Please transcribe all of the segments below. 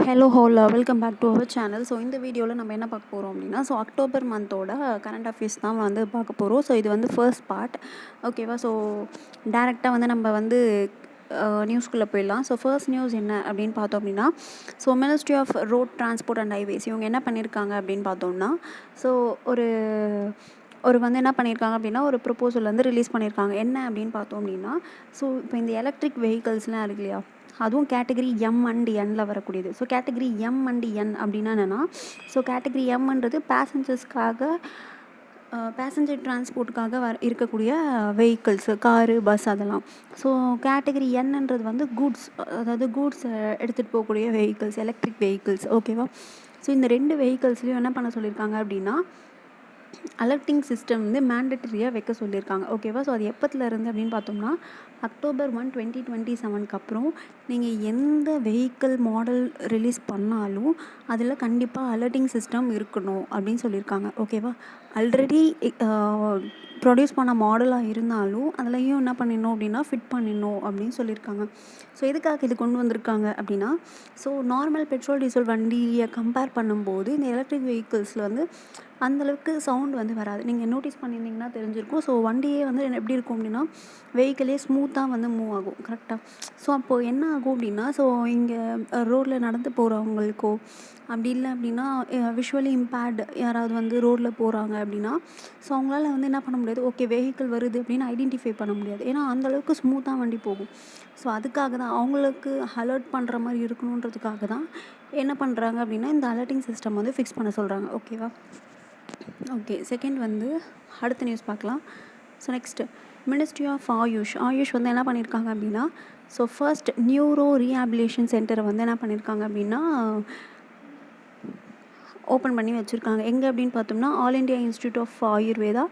Hello whole welcome back to our channel. So இந்த வீடியோவில் நம்ம என்ன பார்க்க போகிறோம் அப்படின்னா, அக்டோபர் மந்தோட கரண்ட் அஃபேர்ஸ் தான் வந்து பார்க்க போகிறோம். ஸோ இது வந்து ஃபர்ஸ்ட் பார்ட், ஓகேவா? ஸோ டேரெக்டாக வந்து நம்ம வந்து நியூஸ்குள்ளே போயிடலாம். ஸோ ஃபர்ஸ்ட் நியூஸ் என்ன அப்படின்னு பார்த்தோம் அப்படின்னா, ministry of road transport and highways இவங்க என்ன பண்ணியிருக்காங்க அப்படின்னு பார்த்தோம்னா, ஸோ ஒரு ஒரு வந்து என்ன பண்ணியிருக்காங்க அப்படின்னா, ஒரு ப்ரொப்போசல் வந்து ரிலீஸ் பண்ணியிருக்காங்க. என்ன அப்படின்னு பார்த்தோம் அப்படின்னா, ஸோ இப்போ இந்த எலக்ட்ரிக் வெஹிக்கல்ஸ்லாம் இருக்கு இல்லையா, அதுவும் கேட்டகரி எம் அண்ட் என்னில் வரக்கூடியது. ஸோ கேட்டகரி எம் அண்ட் என் அப்படின்னா என்னென்னா, ஸோ கேட்டகரி எம்ன்றது பேசஞ்சர் டிரான்ஸ்போர்ட்டுக்காக இருக்கக்கூடிய வெஹிக்கிள்ஸு, காரு, பஸ் அதெல்லாம். ஸோ கேட்டகரி என்னன்றது வந்து கூட்ஸ், அதாவது கூட்ஸ் எடுத்துகிட்டு போகக்கூடிய வெஹிக்கிள்ஸ், எலக்ட்ரிக் வெஹிக்கிள்ஸ், ஓகேவா? ஸோ இந்த 2 வெஹிக்கிள்ஸ்லையும் என்ன பண்ண சொல்லியிருக்காங்க அப்படின்னா, அலர்ட்டிங் சிஸ்டம் வந்து மேண்டட்டரியாக வைக்க சொல்லியிருக்காங்க, ஓகேவா? ஸோ அது எப்போத்துலேருந்து அப்படின்னு பார்த்தோம்னா, அக்டோபர் 1, 2027 அப்புறம் நீங்கள் எந்த வெஹிக்கிள் மாடல் ரிலீஸ் பண்ணாலும் அதில் கண்டிப்பாக அலர்ட்டிங் சிஸ்டம் இருக்கணும் அப்படின்னு சொல்லியிருக்காங்க, ஓகேவா? ஆல்ரெடி ப்ரொடியூஸ் பண்ண மாடலாக இருந்தாலும் அதுலேயும் என்ன பண்ணிடணும் அப்படின்னா ஃபிட் பண்ணிடணும் அப்படின்னு சொல்லியிருக்காங்க. ஸோ எதுக்காக இது கொண்டு வந்திருக்காங்க அப்படின்னா, ஸோ நார்மல் பெட்ரோல் டீசல் வண்டியை கம்பேர் பண்ணும்போது இந்த எலக்ட்ரிக் வெஹிக்கிள்ஸில் வந்து அந்தளவுக்கு சவுண்ட் வந்து வராது. நீங்கள் நோட்டீஸ் பண்ணியிருந்தீங்கன்னா தெரிஞ்சிருக்கும். ஸோ வண்டியே வந்து எப்படி இருக்கும் அப்படின்னா, வெஹிக்கிளே ஸ்மூத்தாக வந்து மூவ் ஆகும், கரெக்டாக. ஸோ அப்போது என்ன ஆகும் அப்படின்னா, ஸோ இங்கே ரோட்டில் நடந்து போகிறவங்களுக்கோ அப்படி இல்லை அப்படின்னா விஷுவலி இம்பேர்டு யாராவது வந்து ரோட்டில் போகிறாங்க அப்படின்னா, ஸோ அவங்களால வந்து என்ன பண்ண முடியாது, ஓகே வெஹிக்கிள் வருது அப்படின்னு ஐடென்டிஃபை பண்ண முடியாது. ஏன்னா அந்தளவுக்கு ஸ்மூத்தாக வண்டி போகும். ஸோ அதுக்காக தான் அவங்களுக்கு அலர்ட் பண்ணுற மாதிரி இருக்கணுன்றதுக்காக தான் என்ன பண்ணுறாங்க அப்படின்னா, இந்த அலர்ட்டிங் சிஸ்டம் வந்து ஃபிக்ஸ் பண்ண சொல்கிறாங்க, ஓகேவா? ஓகே, செகண்ட் வந்து அடுத்த நியூஸ் பார்க்கலாம். So next ministry of AYUSH வந்து என்ன பண்ணியிருக்காங்க அப்படின்னா, ஸோ ஃபர்ஸ்ட் நியூரோ ரீஹாபிலேஷன் சென்டரை வந்து என்ன பண்ணியிருக்காங்க அப்படின்னா ஓப்பன் பண்ணி வச்சுருக்காங்க. எங்கே அப்படின்னு பார்த்தோம்னா, all India institute of Ayurveda,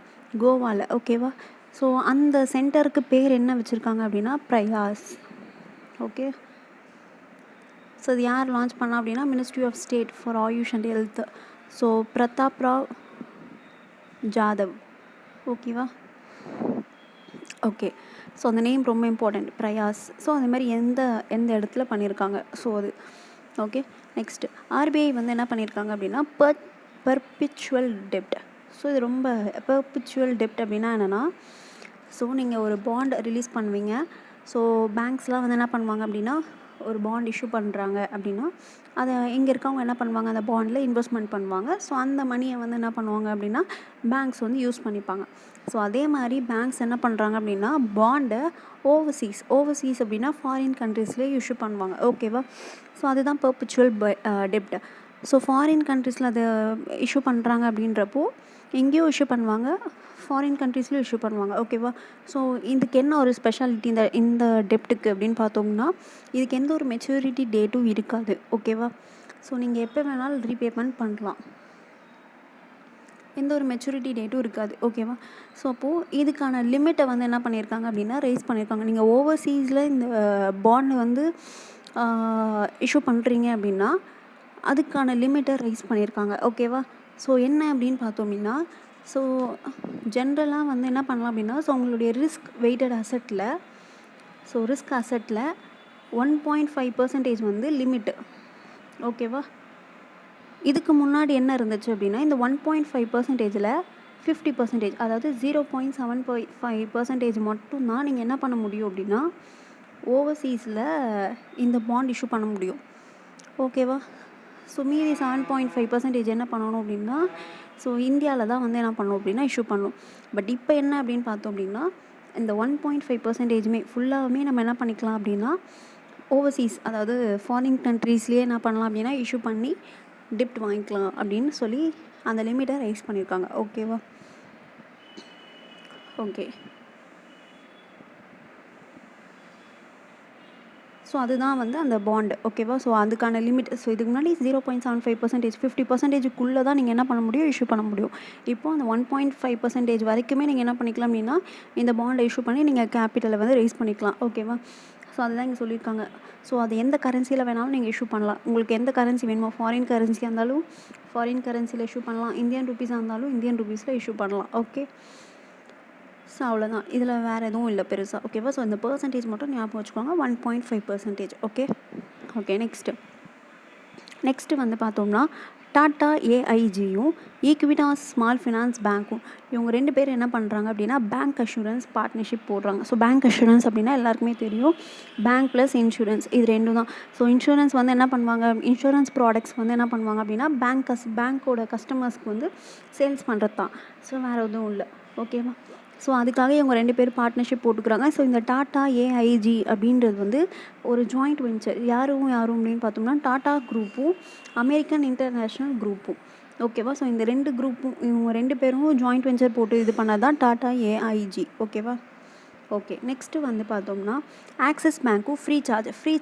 கோவாவில், ஓகேவா? ஸோ அந்த சென்டருக்கு பேர் என்ன வச்சுருக்காங்க அப்படின்னா பிரயாஸ், ஓகே. ஸோ அது யார் லான்ச் பண்ணா அப்படின்னா, ministry of state for AYUSH and health, so Pratap Rao Jadhav, ஓகேவா? ஓகே, ஸோ அந்த நேம் ரொம்ப இம்பார்ட்டண்ட், பிரயாஸ். ஸோ அந்த மாதிரி எந்த இடத்துல பண்ணியிருக்காங்க, ஸோ அது ஓகே. நெக்ஸ்ட்டு ஆர்பிஐ வந்து என்ன பண்ணியிருக்காங்க அப்படின்னா, பெர்பிச்சுவல் டெப்ட். ஸோ இது ரொம்ப பெர்பிச்சுவல் டெப்ட் அப்படின்னா என்னென்னா, ஸோ நீங்கள் ஒரு பாண்ட் ரிலீஸ் பண்ணுவீங்க. ஸோ பேங்க்ஸ்லாம் வந்து என்ன பண்ணுவாங்க அப்படின்னா, ஒரு பாண்ட் இஷ்யூ பண்ணுறாங்க அப்படின்னா, அதை இங்கே இருக்கவங்க என்ன பண்ணுவாங்க, அந்த பாண்டில் இன்வெஸ்ட்மெண்ட் பண்ணுவாங்க. ஸோ அந்த மணியை வந்து என்ன பண்ணுவாங்க அப்படின்னா, பேங்க்ஸ் வந்து யூஸ் பண்ணிப்பாங்க. ஸோ அதே மாதிரி பேங்க்ஸ் என்ன பண்ணுறாங்க அப்படின்னா, பாண்டை ஓவர்சீஸ் அப்படின்னா ஃபாரின் கண்ட்ரீஸ்லேயே இஷ்யூ பண்ணுவாங்க, ஓகேவா? ஸோ அதுதான் பெர்பிச்சுவல் டெப்ட். ஸோ ஃபாரின் கண்ட்ரீஸில் அதை இஷ்யூ பண்ணுறாங்க அப்படின்றப்போ எங்கேயோ இஷ்யூ பண்ணுவாங்க, ஃபாரின் கண்ட்ரீஸ்லையும் இஷ்யூ பண்ணுவாங்க, ஓகேவா? ஸோ இதுக்கு என்ன ஒரு ஸ்பெஷாலிட்டி இந்த டெப்ட்டுக்கு அப்படின்னு பார்த்தோம்னா, இதுக்கு எந்த ஒரு மெச்சூரிட்டி டேட்டும் இருக்காது, ஓகேவா? ஸோ நீங்கள் எப்போ வேணாலும் ரீபேமெண்ட் பண்ணலாம், எந்த ஒரு மெச்சூரிட்டி டேட்டும் இருக்காது, ஓகேவா? ஸோ அப்போது இதுக்கான லிமிட்டை வந்து என்ன பண்ணியிருக்காங்க அப்படின்னா ரைஸ் பண்ணியிருக்காங்க. நீங்கள் ஓவர்சீஸில் இந்த பாண்டை வந்து இஷ்யூ பண்ணுறீங்க அப்படின்னா அதுக்கான லிமிட்டை ரைஸ் பண்ணியிருக்காங்க, ஓகேவா? ஸோ என்ன அப்படின்னு பார்த்தோம் அப்படின்னா, ஸோ ஜென்ரலாக வந்து என்ன பண்ணலாம் அப்படின்னா, ஸோ உங்களுடைய ரிஸ்க் வெயிட்டட் அசட்டில் 1.5% வந்து லிமிட்டு, ஓகேவா? இதுக்கு முன்னாடி என்ன இருந்துச்சு அப்படின்னா, இந்த 1.5%ல் 50%, அதாவது 0.75% மட்டும்தான் நீங்கள் என்ன பண்ண முடியும் அப்படின்னா ஓவர்சீஸில் இந்த பாண்ட் இஷ்யூ பண்ண முடியும், ஓகேவா? ஸோ மீதி 7.5% என்ன பண்ணணும் அப்படின்னா, ஸோ இந்தியாவில் தான் வந்து என்ன பண்ணணும் அப்படின்னா இஷ்யூ பண்ணணும். பட் இப்போ என்ன அப்படின்னு பார்த்தோம் அப்படின்னா, இந்த 1.5%மே ஃபுல்லாகவுமே நம்ம என்ன பண்ணிக்கலாம் அப்படின்னா ஓவர்சீஸ், அதாவது ஃபாரின் கண்ட்ரீஸ்லேயே என்ன பண்ணலாம் அப்படின்னா இஷ்யூ பண்ணி டெப்ட் வாங்கிக்கலாம் அப்படின்னு சொல்லி அந்த லிமிட்டை ரைஸ் பண்ணியிருக்காங்க, ஓகேவா? ஓகே, ஸோ அதுதான் வந்து அந்த பாண்டு, ஓகேவா? ஸோ அதுக்கான லிமிட். ஸோ இதுக்கு முன்னாடி 0.75%, 50%க்குள்ளே தான் நீங்கள் என்ன பண்ண முடியும், இஷ்யூ பண்ண முடியும். இப்போது அந்த 1.5% வரைக்குமே நீங்கள் என்ன பண்ணிக்கலாம் அப்படின்னா இந்த பாண்டை இஷ்யூ பண்ணி நீங்கள் கேபிட்டலை வந்து ரைஸ் பண்ணிக்கலாம், ஓகேவா? ஸோ அதுதான் இங்கே சொல்லியிருக்காங்க. ஸோ அது எந்த கரன்சியில் வேணாலும் நீங்கள் இஷ்யூ பண்ணலாம். உங்களுக்கு எந்த கரன்சி வேணுமோ, ஃபாரின் கரன்சியாக இருந்தாலும் ஃபாரின் கரன்சியில் இஷ்யூ பண்ணலாம், இந்தியன் ருபீஸாக இருந்தாலும் இந்தியன் ருபீஸில் இஷ்யூ பண்ணலாம், ஓகே. ஸோ அவ்வளோதான், இதில் வேறு எதுவும் இல்லை பெருசாக, ஓகேவா? ஸோ இந்த பர்சன்டேஜ் மட்டும் ஞாபகம் வச்சுக்கோங்க, 1.5%, ஓகே. நெக்ஸ்ட்டு நெக்ஸ்ட்டு வந்து பார்த்தோம்னா டாட்டா ஏஐஜியும் ஈக்விட்டாஸ் ஸ்மால் ஃபினான்ஸ் பேங்க்கும் இவங்க 2 பேர் என்ன பண்ணுறாங்க அப்படின்னா பேங்க் அஷூரன்ஸ் பார்ட்னர்ஷிப் போடுறாங்க. ஸோ பேங்க் அஷூரன்ஸ் அப்படின்னா எல்லாருக்குமே தெரியும், பேங்க் ப்ளஸ் இன்சூரன்ஸ் இது 2 தான். ஸோ இன்சூரன்ஸ் வந்து என்ன பண்ணுவாங்க, இன்சூரன்ஸ் ப்ராடக்ட்ஸ் வந்து என்ன பண்ணுவாங்க அப்படின்னா பேங்க்கோட கஸ்டமர்ஸ்க்கு வந்து சேல்ஸ் பண்ணுறது தான். ஸோ வேறு எதுவும் இல்லை. ஓகேவா? ஸோ அதுக்காக இவங்க 2 பேர் பார்ட்னர்ஷிப் போட்டுக்கிறாங்க. ஸோ இந்த டாட்டா ஏஐஜி அப்படின்றது வந்து ஒரு ஜாயிண்ட் வெஞ்சர். யாரும் அப்படின்னு பார்த்தோம்னா டாட்டா குரூப்பும் அமெரிக்கன் இன்டர்நேஷ்னல் குரூப்பும். ஓகேவா? ஸோ இந்த 2 குரூப்பும் இவங்க 2 பேரும் ஜாயிண்ட் வெஞ்சர் போட்டு இது பண்ணது தான் டாட்டா ஏஐஜி. ஓகேவா? ஓகே. நெக்ஸ்ட்டு வந்து பார்த்தோம்னா ஆக்சிஸ் பேங்க்கும் ஃப்ரீ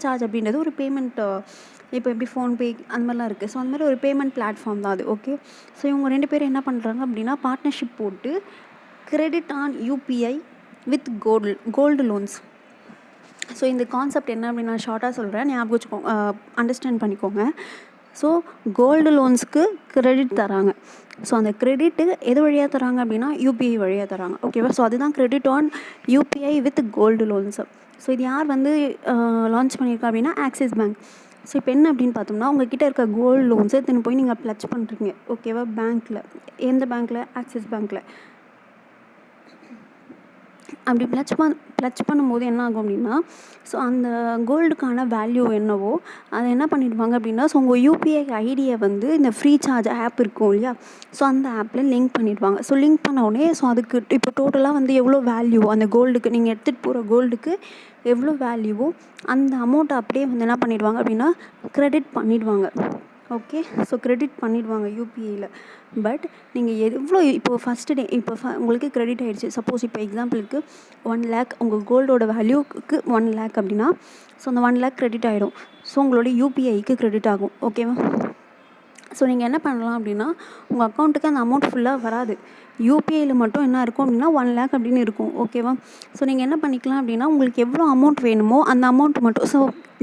சார்ஜ் அப்படின்றது ஒரு பேமெண்ட். இப்போ எப்படி ஃபோன்பே அந்த மாதிரிலாம் இருக்குது. ஸோ அந்த மாதிரி ஒரு பேமெண்ட் பிளாட்ஃபார்ம் தான் அது. ஓகே. ஸோ இவங்க 2 பேரும் என்ன பண்ணுறாங்க அப்படின்னா பார்ட்னர்ஷிப் போட்டு credit on UPI with gold loans. So இந்த கான்செப்ட் என்ன அப்படின்னு நான் ஷார்ட்டாக சொல்கிறேன், ஞாபகம் வச்சுக்கோங்க, அண்டர்ஸ்டாண்ட் பண்ணிக்கோங்க. ஸோ கோல்டு லோன்ஸ்க்கு கிரெடிட் தராங்க. ஸோ அந்த கிரெடிட்டு எது வழியாக தராங்க அப்படின்னா யூபிஐ வழியாக தராங்க. ஓகேவா? ஸோ அதுதான் credit on UPI with gold loans. So இது யார் வந்து லான்ச் பண்ணியிருக்கா அப்படின்னா ஆக்சிஸ் பேங்க். ஸோ இப்போ என்ன அப்படின்னு பார்த்தோம்னா உங்கள்கிட்ட இருக்க கோல்டு லோன்ஸை திரும்ப போய் நீங்கள் ப்ளச் பண்ணுறீங்க. ஓகேவா? பேங்க்கில், எந்த பேங்க்கில்? ஆக்சிஸ் பேங்க்கில். அப்படி ப்ளச் பண்ணும்போது என்ன ஆகும் அப்படின்னா ஸோ அந்த கோல்டுக்கான வேல்யூ என்னவோ அதை என்ன பண்ணிடுவாங்க அப்படின்னா ஸோ உங்கள் யூபிஐ ஐடியை வந்து இந்த ஃப்ரீ சார்ஜ் ஆப் இருக்கும் இல்லையா, ஸோ அந்த ஆப்பில் லிங்க் பண்ணிடுவாங்க. ஸோ லிங்க் பண்ண உடனே ஸோ அதுக்கு இப்போ டோட்டலாக வந்து எவ்வளோ வேல்யூ அந்த கோல்டுக்கு நீங்கள் எடுத்துகிட்டு போகிற கோல்டுக்கு எவ்வளோ வேல்யூவோ அந்த அமௌண்ட்டை அப்படியே வந்து என்ன பண்ணிடுவாங்க அப்படின்னா கிரெடிட் பண்ணிடுவாங்க. ஓகே. ஸோ கிரெடிட் பண்ணிடுவாங்க யூபிஐயில். பட் நீங்கள் எவ்வளோ இப்போ ஃபஸ்ட்டு டே இப்போ உங்களுக்கு கிரெடிட் ஆகிடுச்சு. சப்போஸ் இப்போ எக்ஸாம்பிளுக்கு 1 lakh உங்கள் கோல்டோட வேல்யூக்கு 1 lakh அப்படின்னா ஸோ அந்த 1 lakh கிரெடிட் ஆகிடும். ஸோ உங்களோட யூபிஐக்கு கிரெடிட் ஆகும். ஓகேவா? ஸோ நீங்கள் என்ன பண்ணலாம் அப்படின்னா உங்கள் அக்கௌண்ட்டுக்கு அந்த அமௌண்ட் ஃபுல்லாக வராது, யூபிஐயில் மட்டும் என்ன இருக்கும் அப்படின்னா 1 lakh அப்படின்னு இருக்கும். ஓகேவா? ஸோ நீங்கள் என்ன பண்ணிக்கலாம் அப்படின்னா உங்களுக்கு எவ்வளோ அமௌண்ட் வேணுமோ அந்த அமௌண்ட் மட்டும், so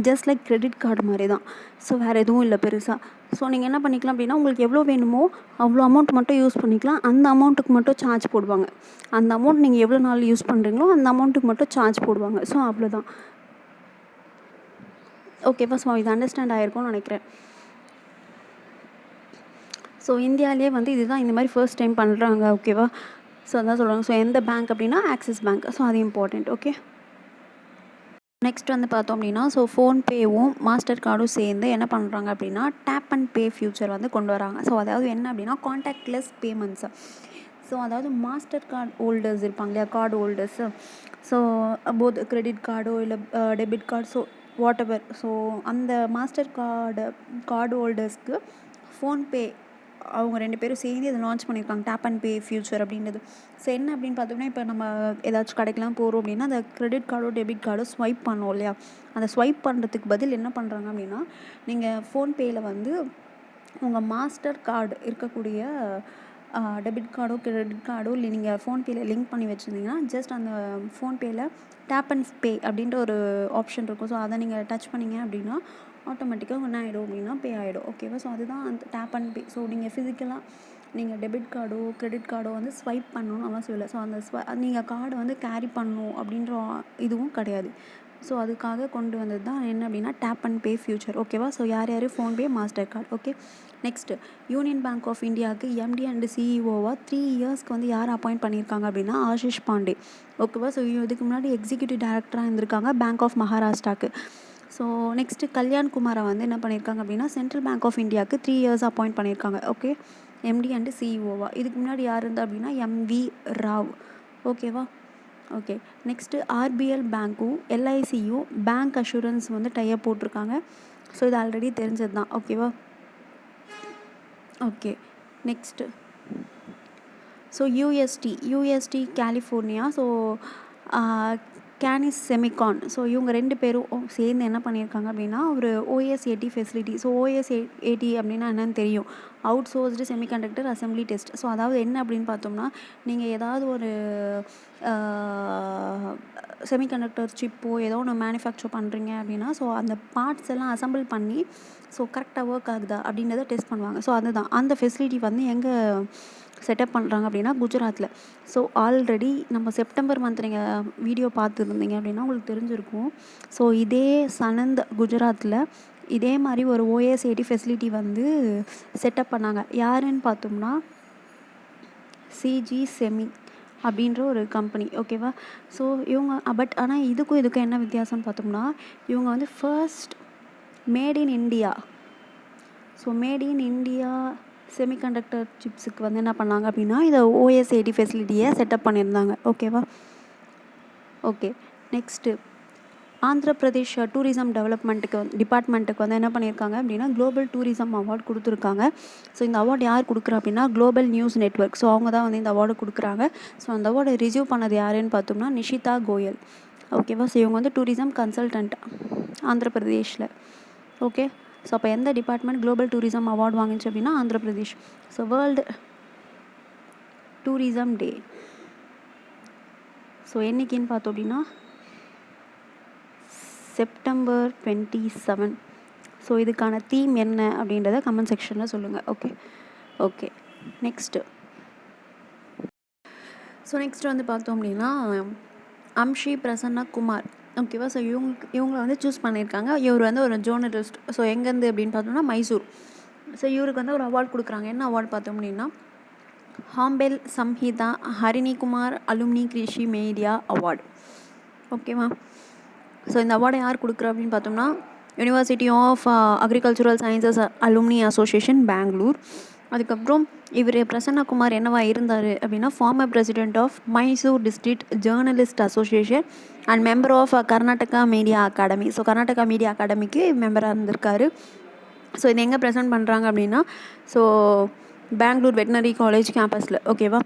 just like credit card மாதிரி தான். ஸோ வேறு எதுவும் இல்லை பெருசாக. ஸோ நீங்கள் என்ன பண்ணிக்கலாம் அப்படின்னா உங்களுக்கு எவ்வளோ வேணுமோ அவ்வளோ அமௌண்ட் மட்டும் யூஸ் பண்ணிக்கலாம். அந்த அமௌண்ட்டுக்கு மட்டும் சார்ஜ் போடுவாங்க. அந்த அமௌண்ட் நீங்கள் எவ்வளோ நாள் யூஸ் பண்ணுறீங்களோ அந்த அமௌண்ட்டுக்கு மட்டும் சார்ஜ் போடுவாங்க. ஸோ அவ்வளோதான். ஓகேவா? ஸோ இது அண்டர்ஸ்டாண்ட் ஆகிருக்கும்னு நினைக்கிறேன். ஸோ இந்தியாவிலே வந்து இதுதான் இந்த மாதிரி ஃபர்ஸ்ட் டைம் பண்ணுறாங்க. ஓகேவா? ஸோ அதான் சொல்கிறாங்க. ஸோ எந்த பேங்க் அப்படின்னா ஆக்சிஸ் பேங்க். ஸோ அது இம்பார்ட்டண்ட். ஓகே. நெக்ஸ்ட் வந்து பார்த்தோம் அப்படின்னா ஸோ ஃபோன்பேவும் மாஸ்டர் கார்டும் சேர்ந்து என்ன பண்ணுறாங்க அப்படின்னா டேப் அண்ட் பே ஃபியூச்சர் வந்து கொண்டு வராங்க. ஸோ அதாவது என்ன அப்படின்னா கான்டாக்ட்லெஸ் பேமெண்ட்ஸு. ஸோ அதாவது மாஸ்டர் கார்டு ஹோல்டர்ஸ் இருப்பாங்க இல்லையா, card holders. So both credit கார்டோ இல்லை debit card, so whatever. So அந்த மாஸ்டர் கார்டு ஹோல்டர்ஸ்க்கு ஃபோன்பே அவங்க 2 பேரும் சேர்ந்து இதை லான்ச் பண்ணியிருக்காங்க, டேப் அண்ட் பே ஃபியூச்சர் அப்படின்றது. ஸோ என்ன அப்படின்னு பார்த்தோம்னா இப்போ நம்ம ஏதாச்சும் கடைக்கெலாம் போகிறோம் அப்படின்னா அந்த கிரெடிட் கார்டோ டெபிட் கார்டோ ஸ்வைப் பண்ணோம் இல்லையா, அந்த ஸ்வைப் பண்ணுறதுக்கு பதில் என்ன பண்ணுறாங்க அப்படின்னா நீங்கள் ஃபோன்பேயில் வந்து உங்கள் மாஸ்டர் கார்டு இருக்கக்கூடிய டெபிட் கார்டோ கிரெடிட் கார்டோ இல்லை நீங்கள் ஃபோன்பேயில் லிங்க் பண்ணி வச்சுருந்தீங்கன்னா ஜஸ்ட் அந்த ஃபோன்பேயில் டேப் அண்ட் பே அப்படின்ற ஒரு ஆப்ஷன் இருக்கும். ஸோ அதை நீங்கள் டச் பண்ணிங்க அப்படின்னா ஆட்டோமேட்டிக்காக என்ன ஆகிடும் அப்படின்னா பே ஆகிடும். ஓகேவா? ஸோ அதுதான் அந்த டேப் அண்ட் பே. ஸோ நீங்கள் ஃபிசிக்கலாக நீங்கள் டெபிட் கார்டோ கிரெடிட் கார்டோ வந்து ஸ்வைப் பண்ணணும்னு அவசியம் இல்லை. ஸோ அந்த நீங்கள் கார்டை வந்து கேரி பண்ணணும் அப்படின்ற இதுவும் கிடையாது. ஸோ அதுக்காக கொண்டு வந்தது தான் என்ன அப்படின்னா டேப் அண்ட் பே ஃபியூச்சர். ஓகேவா? ஸோ யார் PhonePe Mastercard. Okay. Next union bank of இந்தியாவுக்கு எம்டி அண்ட் சிஇஓவாக 3 இயர்ஸ்க்கு வந்து யார் அப்பாயிண்ட் பண்ணியிருக்காங்க அப்படின்னா ஆஷிஷ் பாண்டே. ஓகேவா? ஸோ இதுக்கு முன்னாடி எக்ஸிக்யூட்டிவ் டைரக்டராக இருந்திருக்காங்க பேங்க் ஆஃப் மகாராஷ்டிராவுக்கு. ஸோ நெக்ஸ்ட்டு கல்யாண் குமாரை வந்து என்ன பண்ணியிருக்காங்க அப்படின்னா சென்ட்ரல் பேங்க் ஆஃப் இந்தியாவுக்கு 3 இயர்ஸ் அப்பாயிண்ட் பண்ணியிருக்காங்க. ஓகே. எம்டி அண்டு சிஇஓவாக. இதுக்கு முன்னாடி யார் இருந்தால் அப்படின்னா எம்வி ராவ். ஓகேவா? ஓகே. நெக்ஸ்ட்டு ஆர்பிஎல் பேங்க்கும் எல்ஐசியும் பேங்க் அஷூரன்ஸ் வந்து டைப் போட்டிருக்காங்க. ஸோ இது ஆல்ரெடி தெரிஞ்சது தான். ஓகேவா? Okay. Next so UST California. So Kaynes semicon. So இவங்க 2 பேரும் சேர்ந்து என்ன பண்ணியிருக்காங்க அப்படின்னா ஒரு ஓஎஸ்ஏடி ஃபெசிலிட்டி. ஸோ ஓஎஸ்ஏடி அப்படின்னா என்னென்னு தெரியும், out sourced semiconductor assembly test. So அதாவது என்ன அப்படின்னு பார்த்தோம்னா நீங்கள் ஏதாவது ஒரு செமிகண்டக்டர் சிப்போ ஏதோ ஒன்று மேனுஃபேக்சர் பண்ணுறீங்க அப்படின்னா ஸோ அந்த பார்ட்ஸ் எல்லாம் அசம்பிள் பண்ணி ஸோ கரெக்டாக ஒர்க் ஆகுதா அப்படின்றத டெஸ்ட் பண்ணுவாங்க. ஸோ அதுதான் அந்த ஃபெசிலிட்டி வந்து எங்கே செட்டப் பண்ணுறாங்க அப்படின்னா குஜராத்தில். ஸோ ஆல்ரெடி நம்ம செப்டம்பர் மந்த் நீங்கள் வீடியோ பார்த்துருந்தீங்க அப்படின்னா உங்களுக்கு தெரிஞ்சிருக்கும். ஸோ இதே சனந்த் குஜராத்தில் இதே மாதிரி ஒரு OS80 ஃபெசிலிட்டி வந்து செட்டப் பண்ணாங்க. யாருன்னு பார்த்தோம்னா சிஜி செமி அப்படின்ற ஒரு கம்பெனி. ஓகேவா. ஸோ இவங்க ஆனால் இதுக்கும் என்ன வித்தியாசம்னு பார்த்தோம்னா, இவங்க வந்து first made in India. So made in India semiconductor சிப்ஸுக்கு வந்து என்ன பண்ணாங்க அப்படின்னா, இதை OS80 ஃபெசிலிட்டியை செட்டப் பண்ணியிருந்தாங்க. ஓகேவா. Okay. Next Andhra Pradesh tourism டிபார்ட்மெண்ட்டுக்கு வந்து என்ன பண்ணியிருக்காங்க அப்படின்னா, குளோபல் டூரிசம் அவார்டு கொடுத்துருக்காங்க. ஸோ இந்த அவார்டு யார் கொடுக்குறா அப்படின்னா, குளோபல் நியூஸ் நெட்வொர்க். ஸோ அவங்க தான் வந்து இந்த அவார்டு கொடுக்குறாங்க. ஸோ அந்த அவார்டை ரிசீவ் பண்ணது யாருன்னு பார்த்தோம்னா நிஷிதா கோயல். ஓகேவா. ஸோ இவங்க வந்து டூரிசம் கன்சல்டன்ட் ஆந்திர பிரதேஷில். ஓகே. ஸோ அப்போ எந்த டிபார்ட்மெண்ட் குளோபல் டூரிசம் அவார்டு வாங்கிச்சு அப்படின்னா Andhra Pradesh. So world tourism day so என்றைக்கின்னு பார்த்தோம் அப்படின்னா September 27. ஸோ இதுக்கான தீம் என்ன அப்படின்றத கமெண்ட் செக்ஷனில் சொல்லுங்கள். ஓகே. நெக்ஸ்ட்டு வந்து பார்த்தோம் அப்படின்னா அம்ஷி பிரசன்னா குமார். ஓகேவா. ஸோ இவங்களை வந்து சூஸ் பண்ணியிருக்காங்க. இவர் வந்து ஒரு ஜேர்னலிஸ்ட். ஸோ எங்கேருந்து அப்படின்னு பார்த்தோம்னா மைசூர். ஸோ இவருக்கு வந்து ஒரு அவார்டு கொடுக்குறாங்க. என்ன அவார்டு பார்த்தோம் அப்படின்னா ஹாம்பெல் Samhita Harini Kumar alumni Krishi media award. ஓகேவா. ஸோ இந்த அவார்டை யார் கொடுக்குறா அப்படின்னு பார்த்தோம்னா university of agricultural sciences alumni association Bangalore. அதுக்கப்புறம் இவர் பிரசன்னகுமார் என்னவா இருந்தார் அப்படின்னா former president of Mysore district journalist association and member of Karnataka media academy. So Karnataka media அகாடமிக்கு மெம்பராக இருந்திருக்காரு. ஸோ இது எங்கே ப்ரெசென்ட் பண்ணுறாங்க அப்படின்னா ஸோ பெங்களூர் வெட்டினரி காலேஜ் கேம்பஸில். ஓகேவா.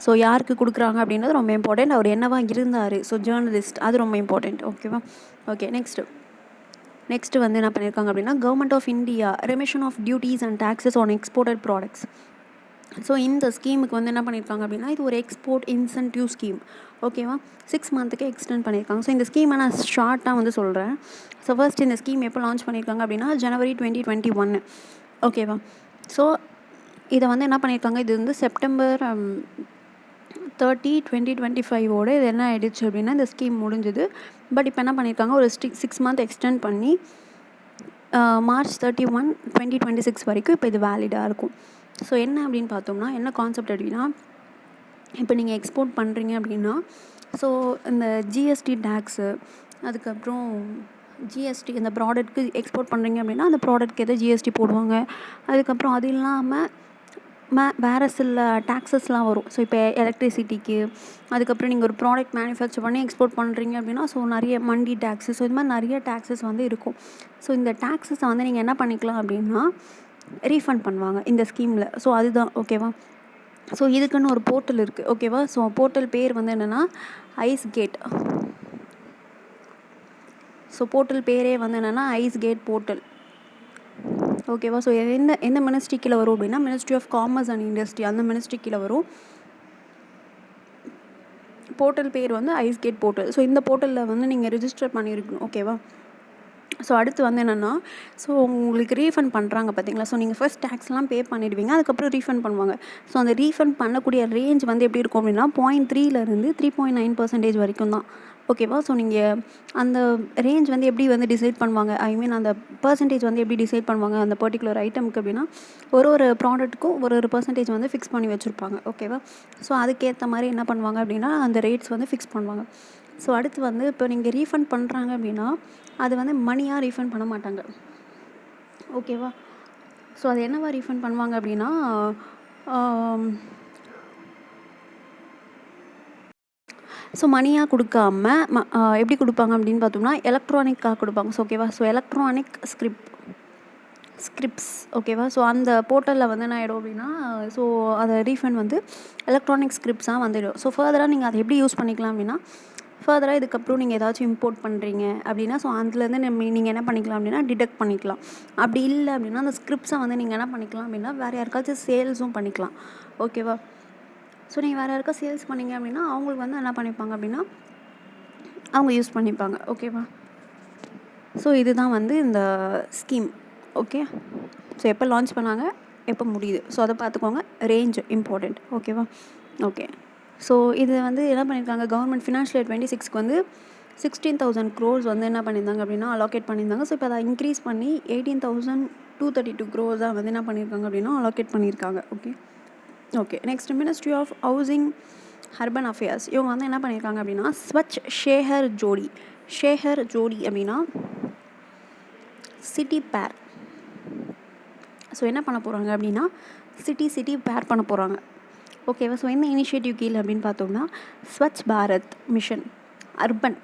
ஸோ யாருக்கு கொடுக்குறாங்க அப்படின்றது ரொம்ப இம்பார்ட்டண்ட். அவர் என்னவா இருந்தார், ஸோ ஜேர்னலிஸ்ட், அது ரொம்ப இம்பார்ட்டண்ட். ஓகேவா. ஓகே. நெக்ஸ்ட்டு வந்து என்ன பண்ணியிருக்காங்க அப்படின்னா government of India remission of duties and taxes on exported products. So இந்த ஸ்கீமுக்கு வந்து என்ன பண்ணியிருக்காங்க அப்படின்னா இது ஒரு எக்ஸ்போர்ட் இன்சென்டிவ் ஸ்கீம். ஓகேவா. 6 மந்த்துக்கு எக்ஸ்டெண்ட் பண்ணியிருக்காங்க. ஸோ இந்த ஸ்கீமை நான் ஷார்ட்டாக வந்து சொல்கிறேன். ஸோ ஃபர்ஸ்ட் இந்த ஸ்கீம் எப்போ லான்ச் பண்ணியிருக்காங்க அப்படின்னா January 2021. ஓகேவா. ஸோ இதை வந்து என்ன பண்ணியிருக்காங்க, இது வந்து September 30, 2025 இது என்ன ஆகிடுச்சு அப்படின்னா இந்த ஸ்கீம் முடிஞ்சுது. பட் இப்போ என்ன பண்ணியிருக்காங்க ஒரு 6 மந்த் எக்ஸ்டெண்ட் பண்ணி March 31, 2026 வரைக்கும் இப்போ இது வேலிடாக இருக்கும். ஸோ என்ன அப்படின்னு பார்த்தோம்னா என்ன கான்செப்ட் அப்படின்னா இப்போ நீங்கள் எக்ஸ்போர்ட் பண்ணுறீங்க அப்படின்னா ஸோ இந்த ஜிஎஸ்டி டேக்ஸு அதுக்கப்புறம் ஜிஎஸ்டி இந்த ப்ராடக்ட்க்கு எக்ஸ்போர்ட் பண்ணுறீங்க அப்படின்னா அந்த ப்ராடக்ட்க்கு எதாவது ஜிஎஸ்டி போடுவாங்க. அதுக்கப்புறம் அது இல்லாமல் வேறு சில டேக்ஸஸ்லாம் வரும். ஸோ இப்போ எலக்ட்ரிசிட்டிக்கு அதுக்கப்புறம் நீங்கள் ஒரு ப்ராடக்ட் மேனுஃபேக்சர் பண்ணி எக்ஸ்போர்ட் பண்ணுறீங்க அப்படின்னா ஸோ நிறைய மண்டி டேக்ஸஸ், ஸோ இது மாதிரி நிறைய டேக்ஸஸ் வந்து இருக்கும். ஸோ இந்த டேக்ஸஸை வந்து நீங்கள் என்ன பண்ணிக்கலாம் அப்படின்னா ரீஃபண்ட் பண்ணுவாங்க இந்த ஸ்கீமில். ஸோ அதுதான். ஓகேவா. ஸோ இதுக்குன்னு ஒரு போர்ட்டல் இருக்குது. ஓகேவா. ஸோ போர்ட்டல் பேர் வந்து என்னென்னா ஐஸ் கேட். ஸோ போர்ட்டல் பேரே வந்து என்னென்னா ஐஸ் கேட் போர்ட்டல். ஓகேவா. ஸோ எந்த மினிஸ்ட்ரி கீழே வரும் அப்படின்னா ministry of commerce and industry, அந்த மினிஸ்ட்ரி கீழே வரும். போர்ட்டல் பேர் வந்து ஐஸ் கேட் போர்ட்டல். ஸோ இந்த போர்ட்டலில் வந்து நீங்கள் ரிஜிஸ்டர் பண்ணியிருக்கணும். ஓகேவா. ஸோ அடுத்து வந்து என்னென்னா ஸோ உங்களுக்கு ரீஃபண்ட் பண்ணுறாங்க பார்த்தீங்களா. ஸோ நீங்கள் ஃபர்ஸ்ட் டேக்ஸ்லாம் பே பண்ணிவிடுவீங்க, அதுக்கப்புறம் ரீஃபண்ட் பண்ணுவாங்க. ஸோ அந்த ரீஃபண்ட் பண்ணக்கூடிய ரேஞ்ச் வந்து எப்படி இருக்கும் அப்படின்னா 0.3 3.9% வரைக்கும் தான். ஓகேவா. ஸோ நீங்கள் அந்த ரேஞ்ச் வந்து எப்படி வந்து டிசைட் பண்ணுவாங்க, ஐ மீன் அந்த பர்சன்டேஜ் வந்து எப்படி டிசைட் பண்ணுவாங்க அந்த பர்டிகுலர் ஐட்டமுக்கு அப்படின்னா ஒரு ப்ராடக்ட்டுக்கும் ஒரு பர்சன்டேஜ் வந்து ஃபிக்ஸ் பண்ணி வச்சுருப்பாங்க. ஓகேவா. ஸோ அதுக்கேற்ற மாதிரி என்ன பண்ணுவாங்க அப்படின்னா அந்த ரேட்ஸ் வந்து ஃபிக்ஸ் பண்ணுவாங்க. ஸோ அடுத்து வந்து இப்போ நீங்கள் ரீஃபண்ட் பண்ணுறாங்க அப்படின்னா அது வந்து மணியாக ரீஃபண்ட் பண்ண மாட்டாங்க. ஓகேவா. ஸோ அது என்னவா ரீஃபண்ட் பண்ணுவாங்க அப்படின்னா ஸோ மணியாக கொடுக்காம எப்படி கொடுப்பாங்க அப்படின்னு பார்த்தோம்னா எலக்ட்ரானிக்காக கொடுப்பாங்க. ஸோ ஓகேவா. So electronic scripts. ஓகேவா. ஸோ அந்த போர்ட்டலில் வந்து என்ன ஆகிடும் அப்படின்னா ஸோ அதை ரீஃபண்ட் வந்து எலக்ட்ரானிக் ஸ்கிரிப்ட்ஸாக வந்துடும். ஸோ ஃபர்தராக நீங்கள் அதை எப்படி யூஸ் பண்ணிக்கலாம் அப்படின்னா ஃபர்தராக இதுக்கப்புறம் நீங்கள் ஏதாச்சும் இம்போர்ட் பண்ணுறீங்க அப்படின்னா ஸோ அதுலேருந்து நீங்கள் என்ன பண்ணிக்கலாம் அப்படின்னா டிடெக்ட் பண்ணிக்கலாம். அப்படி இல்லை அப்படின்னா அந்த ஸ்கிரிப்ட்ஸை வந்து நீங்கள் என்ன பண்ணிக்கலாம் அப்படின்னா வேறு யாருக்காச்சும் சேல்ஸும் பண்ணிக்கலாம். ஓகேவா. ஸோ நீங்கள் வேறு யாருக்கா சேல்ஸ் பண்ணிங்க அப்படின்னா அவங்களுக்கு வந்து என்ன பண்ணிப்பாங்க அப்படின்னா அவங்க யூஸ் பண்ணிப்பாங்க. ஓகேவா. ஸோ இதுதான் வந்து இந்த ஸ்கீம். ஓகே. ஸோ எப்போ லான்ச் பண்ணாங்க, எப்போ முடியுது, ஸோ அதை பார்த்துக்கோங்க. Range important. ஓகேவா. ஓகே. ஸோ இது வந்து என்ன பண்ணியிருக்காங்க கவர்மெண்ட் ஃபினான்ஷியல் இயர் 26க்கு வந்து 16,000 crores வந்து என்ன பண்ணியிருந்தாங்க அப்படின்னா அலோகேட் பண்ணியிருந்தாங்க. ஸோ இப்போ அதை இன்க்ரீஸ் பண்ணி 18,232 crores வந்து என்ன பண்ணியிருக்காங்க அப்படின்னா அலோகேட் பண்ணியிருக்காங்க. Okay next ministry of housing urban affairs இவங்க வந்து என்ன பண்ணியிருக்காங்க அப்படின்னா ஸ்வச் ஷேஹர் ஜோடி அப்படின்னா சிட்டி பேர். ஸோ என்ன பண்ண போகிறாங்க அப்படின்னா சிட்டி பேர் பண்ண போகிறாங்க. ஓகேவா. ஸோ என்ன இனிஷியேட்டிவ் கீழே அப்படின்னு பார்த்தோம்னா ஸ்வச் பாரத் மிஷன் அர்பன்.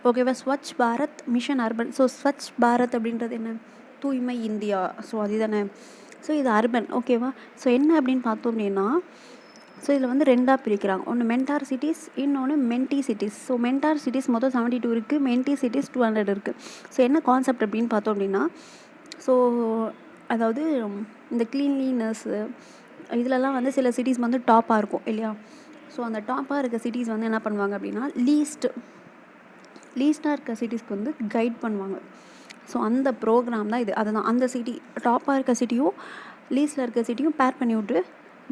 ஓகேவா. Swachh Bharat mission urban. So Swachh Bharat அப்படின்றது என்ன, தூய்மை இந்தியா. ஸோ அதுதானே. ஸோ இது அர்பன். ஓகேவா. ஸோ என்ன அப்படின்னு பார்த்தோம் அப்படின்னா ஸோ இதில் வந்து ரெண்டாக பிரிக்கிறாங்க. ஒன்று மென்டார் சிட்டிஸ், இன்னொன்று மென்டி சிட்டிஸ். ஸோ மென்டார் சிட்டிஸ் மொத்தம் 72 இருக்குது, மென்டி சிட்டிஸ் 200 இருக்குது. ஸோ என்ன கான்செப்ட் அப்படின்னு பார்த்தோம் அப்படின்னா ஸோ அதாவது இந்த க்ளீன்லினஸ்ஸு இதிலலாம் வந்து சில சிட்டிஸ் வந்து டாப்பாக இருக்கும் இல்லையா. ஸோ அந்த டாப்பாக இருக்க சிட்டிஸ் வந்து என்ன பண்ணுவாங்க அப்படின்னா லீஸ்ட்டாக இருக்க சிட்டிஸ்க்கு வந்து கைட் பண்ணுவாங்க. ஸோ அந்த ப்ரோக்ராம் தான் இது. அதுதான் அந்த சிட்டி டாப்பாக இருக்க சிட்டியும் லீஸ்ட்டில் இருக்க சிட்டியும் பேர் பண்ணி விட்டு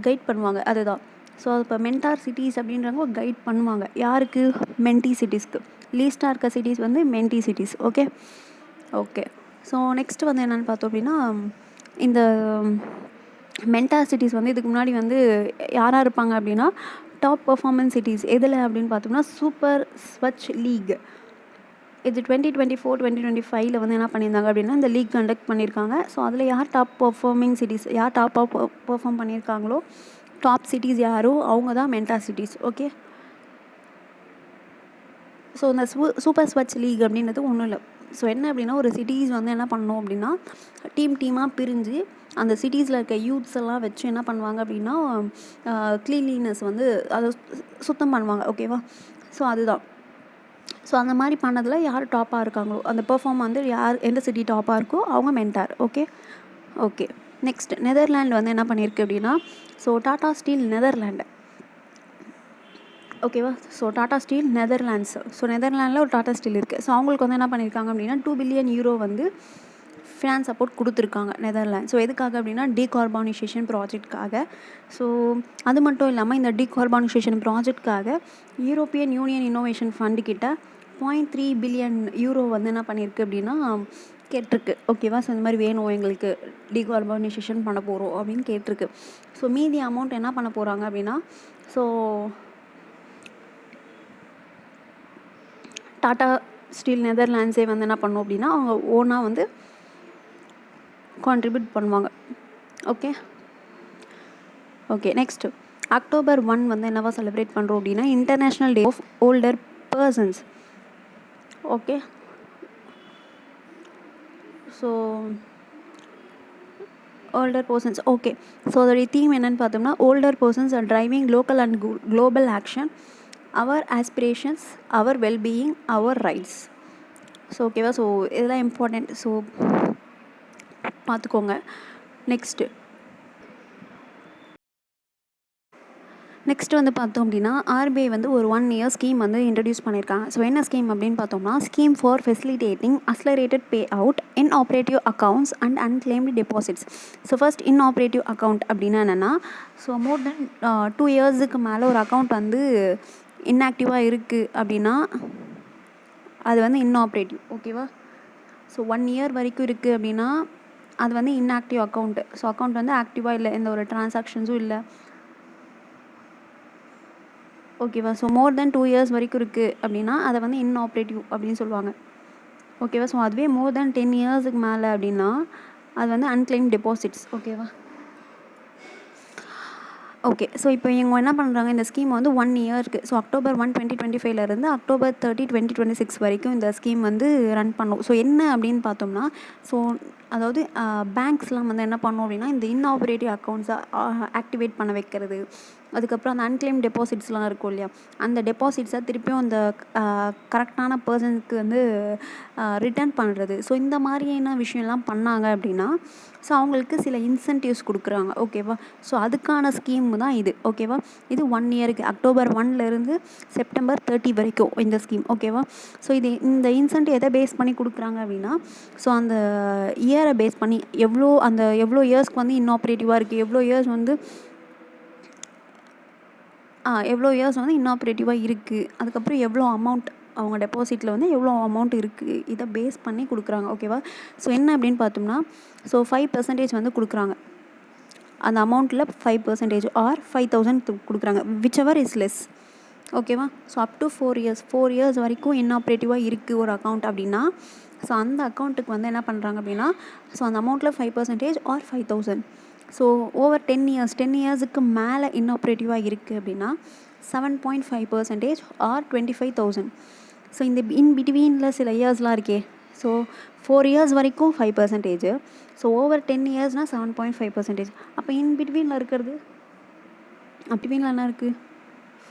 கைட் பண்ணுவாங்க. அதுதான். ஸோ இப்போ மென்டார் சிட்டிஸ் அப்படின்றவங்க கைட் பண்ணுவாங்க யாருக்கு, மென்டி சிட்டிஸ்க்கு. லீஸ்ட்டாக இருக்க சிட்டிஸ் வந்து மென்டி சிட்டிஸ். ஓகே. ஸோ நெக்ஸ்ட்டு வந்து என்னென்னு பார்த்தோம் அப்படின்னா இந்த மென்டார் சிட்டிஸ் வந்து இதுக்கு முன்னாடி வந்து யாராக இருப்பாங்க அப்படின்னா டாப் பர்ஃபார்மன்ஸ் சிட்டிஸ் எதில் அப்படின்னு பார்த்தோம்னா சூப்பர் ஸ்வச் லீக். இது 2024-2025 வந்து என்ன பண்ணியிருந்தாங்க அப்படின்னா இந்த லீக் கண்டக்ட் பண்ணியிருக்காங்க. ஸோ அதில் யார் டாப் பர்ஃபார்மிங் சிட்டிஸ், யார் டாப்பாக பர்ஃபார்ம் பண்ணியிருக்காங்களோ டாப் சிட்டிஸ் யாரோ அவங்க தான் மென்டார் சிட்டிஸ். ஓகே. ஸோ இந்த சூப்பர் ஸ்வச் லீக் அப்படின்றது ஒன்றும் இல்லை. ஸோ என்ன அப்படின்னா ஒரு சிட்டிஸ் வந்து என்ன பண்ணணும் அப்படின்னா டீமாக பிரிஞ்சு அந்த சிட்டிஸில் இருக்க யூத்ஸ் எல்லாம் வச்சு என்ன பண்ணுவாங்க அப்படின்னா க்ளீன்லினஸ் வந்து அதை சுத்தம் பண்ணுவாங்க. ஓகேவா. ஸோ அதுதான். ஸோ அந்த மாதிரி பண்ணதில் யார் டாப்பாக இருக்காங்களோ அந்த பெர்ஃபார்ம் வந்து யார் எந்த சிட்டி டாப்பாக இருக்கோ அவங்க மென்டார். ஓகே. நெக்ஸ்ட் நெதர்லாண்டு வந்து என்ன பண்ணியிருக்கு அப்படின்னா ஸோ டாடா ஸ்டீல் நெதர்லாண்டு. ஓகேவா. So Tata steel Netherlands. So நெதர்லாண்டில் ஒரு டாடா ஸ்டீல் இருக்குது. ஸோ அவங்களுக்கு வந்து என்ன பண்ணியிருக்காங்க அப்படின்னா 2 பில்லியன் யூரோ வந்து ஃபினான்ஸ் சப்போர்ட் கொடுத்துருக்காங்க நெதர்லாண்ட். ஸோ எதுக்காக அப்படின்னா டீகார்பானைசேஷன் ப்ராஜெக்ட்காக. ஸோ அது மட்டும் இல்லாமல் இந்த டீகார்பானைசேஷன் ப்ராஜெக்ட்காக யூரோப்பியன் யூனியன் இன்னோவேஷன் ஃபண்டு கிட்ட 0.3 பில்லியன் யூரோ வந்து என்ன பண்ணியிருக்கு அப்படின்னா கேட்டிருக்கு. ஓகேவா. ஸோ இந்த மாதிரி வேணும் எங்களுக்கு டீகார்பானைசேஷன் பண்ண போகிறோம் அப்படின்னு கேட்டிருக்கு. ஸோ மீதி அமௌண்ட் என்ன பண்ண போகிறாங்க அப்படின்னா ஸோ டாடா ஸ்டீல் நெதர்லாண்ட்ஸே வந்து என்ன பண்ணும் அப்படின்னா அவங்க ஓனாக வந்து கான்ட்ரிபியூட் பண்ணுவாங்க. ஓகே. நெக்ஸ்ட்டு October 1 வந்து என்னவா செலிப்ரேட் பண்ணுறோம் அப்படின்னா international day of older persons. Okay. So older persons. Okay. So அதோடைய தீம் என்னென்னு பார்த்தோம்னா older persons are driving local and global action, our aspirations, our wellbeing, our rights. So ஓகேவா. So இதெல்லாம் important. So பார்த்துக்கோங்க. Next வந்து பார்த்தோம் அப்படின்னா RBI வந்து ஒரு 1 year ஸ்கீம் வந்து இன்ட்ரடியூஸ் பண்ணியிருக்காங்க. ஸோ என்ன ஸ்கீம் அப்படின்னு பார்த்தோம்னா scheme for facilitating accelerated pay out inoperative accounts and unclaimed deposits. So first in operative account அப்படின்னா என்னென்னா ஸோ மோர் தென் 2 yearsக்கு மேலே ஒரு அக்கௌண்ட் வந்து இன்ஆக்டிவாக இருக்குது அப்படின்னா அது வந்து இன்ஆப்ரேட்டிவ். ஓகேவா. ஸோ 1 year வரைக்கும் இருக்குது அப்படின்னா அது வந்து இன்ஆக்டிவ் அக்கௌண்ட்டு. ஸோ அக்கௌண்ட் வந்து ஆக்டிவாக இல்லை, எந்த ஒரு டிரான்சாக்ஷன்ஸும் இல்லை. ஓகேவா. ஸோ மோர் தென் 2 years வரைக்கும் இருக்குது அப்படின்னா அதை வந்து இன்ஆப்ரேட்டிவ் அப்படின்னு சொல்லுவாங்க. ஓகேவா. ஸோ அதுவே மோர் தென் 10 yearsக்கு மேலே அப்படின்னா அது வந்து அன்கிளைம் டெபாசிட்ஸ். ஓகேவா. ஓகே. ஸோ இப்போ இவங்க என்ன பண்ணுறாங்க, இந்த ஸ்கீம் வந்து 1 yearக்கு ஸோ October 1, 2025 October 30, 2026 வரைக்கும் இந்த ஸ்கீம் வந்து ரன் பண்ணும். ஸோ என்ன அப்படின்னு பார்த்தோம்னா ஸோ அதாவது பேங்க்ஸ்லாம் வந்து என்ன பண்ணோம் அப்படின்னா இந்த இன்ஆப்ரேட்டிவ் அக்கௌண்ட்ஸை ஆக்டிவேட் பண்ண வைக்கிறது, அதுக்கப்புறம் அந்த அன்கிளைம் டெபாசிட்ஸ்லாம் இருக்கும் இல்லையா, அந்த டெபாசிட்ஸை திருப்பியும் அந்த கரெக்டான பர்சனுக்கு வந்து ரிட்டர்ன் பண்ணுறது. ஸோ இந்த மாதிரியான விஷயம்லாம் பண்ணாங்க அப்படின்னா ஸோ அவங்களுக்கு சில இன்சென்டிவ்ஸ் கொடுக்குறாங்க. ஓகேவா. ஸோ அதுக்கான ஸ்கீம் தான் இது. ஓகேவா. இது 1 yearக்கு October 1 September 30 வரைக்கும் இந்த ஸ்கீம். ஓகேவா. ஸோ இந்த இன்சென்டிவ் எதை பேஸ் பண்ணி கொடுக்குறாங்க அப்படின்னா ஸோ அந்த இயரை பேஸ் பண்ணி எவ்வளோ இயர்ஸ்க்கு வந்து இன்ஆப்ரேட்டிவாக இருக்குது, எவ்வளோ இயர்ஸ் வந்து இன்ஆப்ரேட்டிவாக இருக்குது, அதுக்கப்புறம் எவ்வளோ அமௌண்ட் அவங்க டெபாசிட்டில் வந்து எவ்வளோ அமௌண்ட் இருக்குது இதை பேஸ் பண்ணி கொடுக்குறாங்க. ஓகேவா? ஸோ என்ன அப்படின்னு பார்த்தோம்னா, ஸோ 5% வந்து கொடுக்குறாங்க. அந்த அமௌண்ட்டில் 5% ஆர் 5,000 கொடுக்குறாங்க, விச் எவர் இஸ் லெஸ். ஓகேவா? ஸோ அப் டு 4 இயர்ஸ் வரைக்கும் இன்னாப்ரேட்டிவாக இருக்குது ஒரு அக்கௌண்ட் அப்படின்னா, ஸோ அந்த அக்கௌண்ட்டுக்கு வந்து என்ன பண்ணுறாங்க அப்படின்னா, ஸோ அந்த அமௌண்ட்டில் 5% ஆர் 5,000. ஸோ ஓவர் 10 இயர்ஸுக்கு மேலே இன்னாப்ரேட்டிவாக இருக்குது அப்படின்னா 7.5% ஆர் 25,000. ஸோ இந்த இன் பிட்வீனில் சில இயர்ஸ்லாம் இருக்கே, ஸோ 4 இயர்ஸ் வரைக்கும் 5%, ஸோ ஓவர் 10 இயர்ஸ்னால் 7.5%. அப்போ இன் பிட்வீனில் இருக்கிறது, பிட்வீனில் என்ன இருக்குது,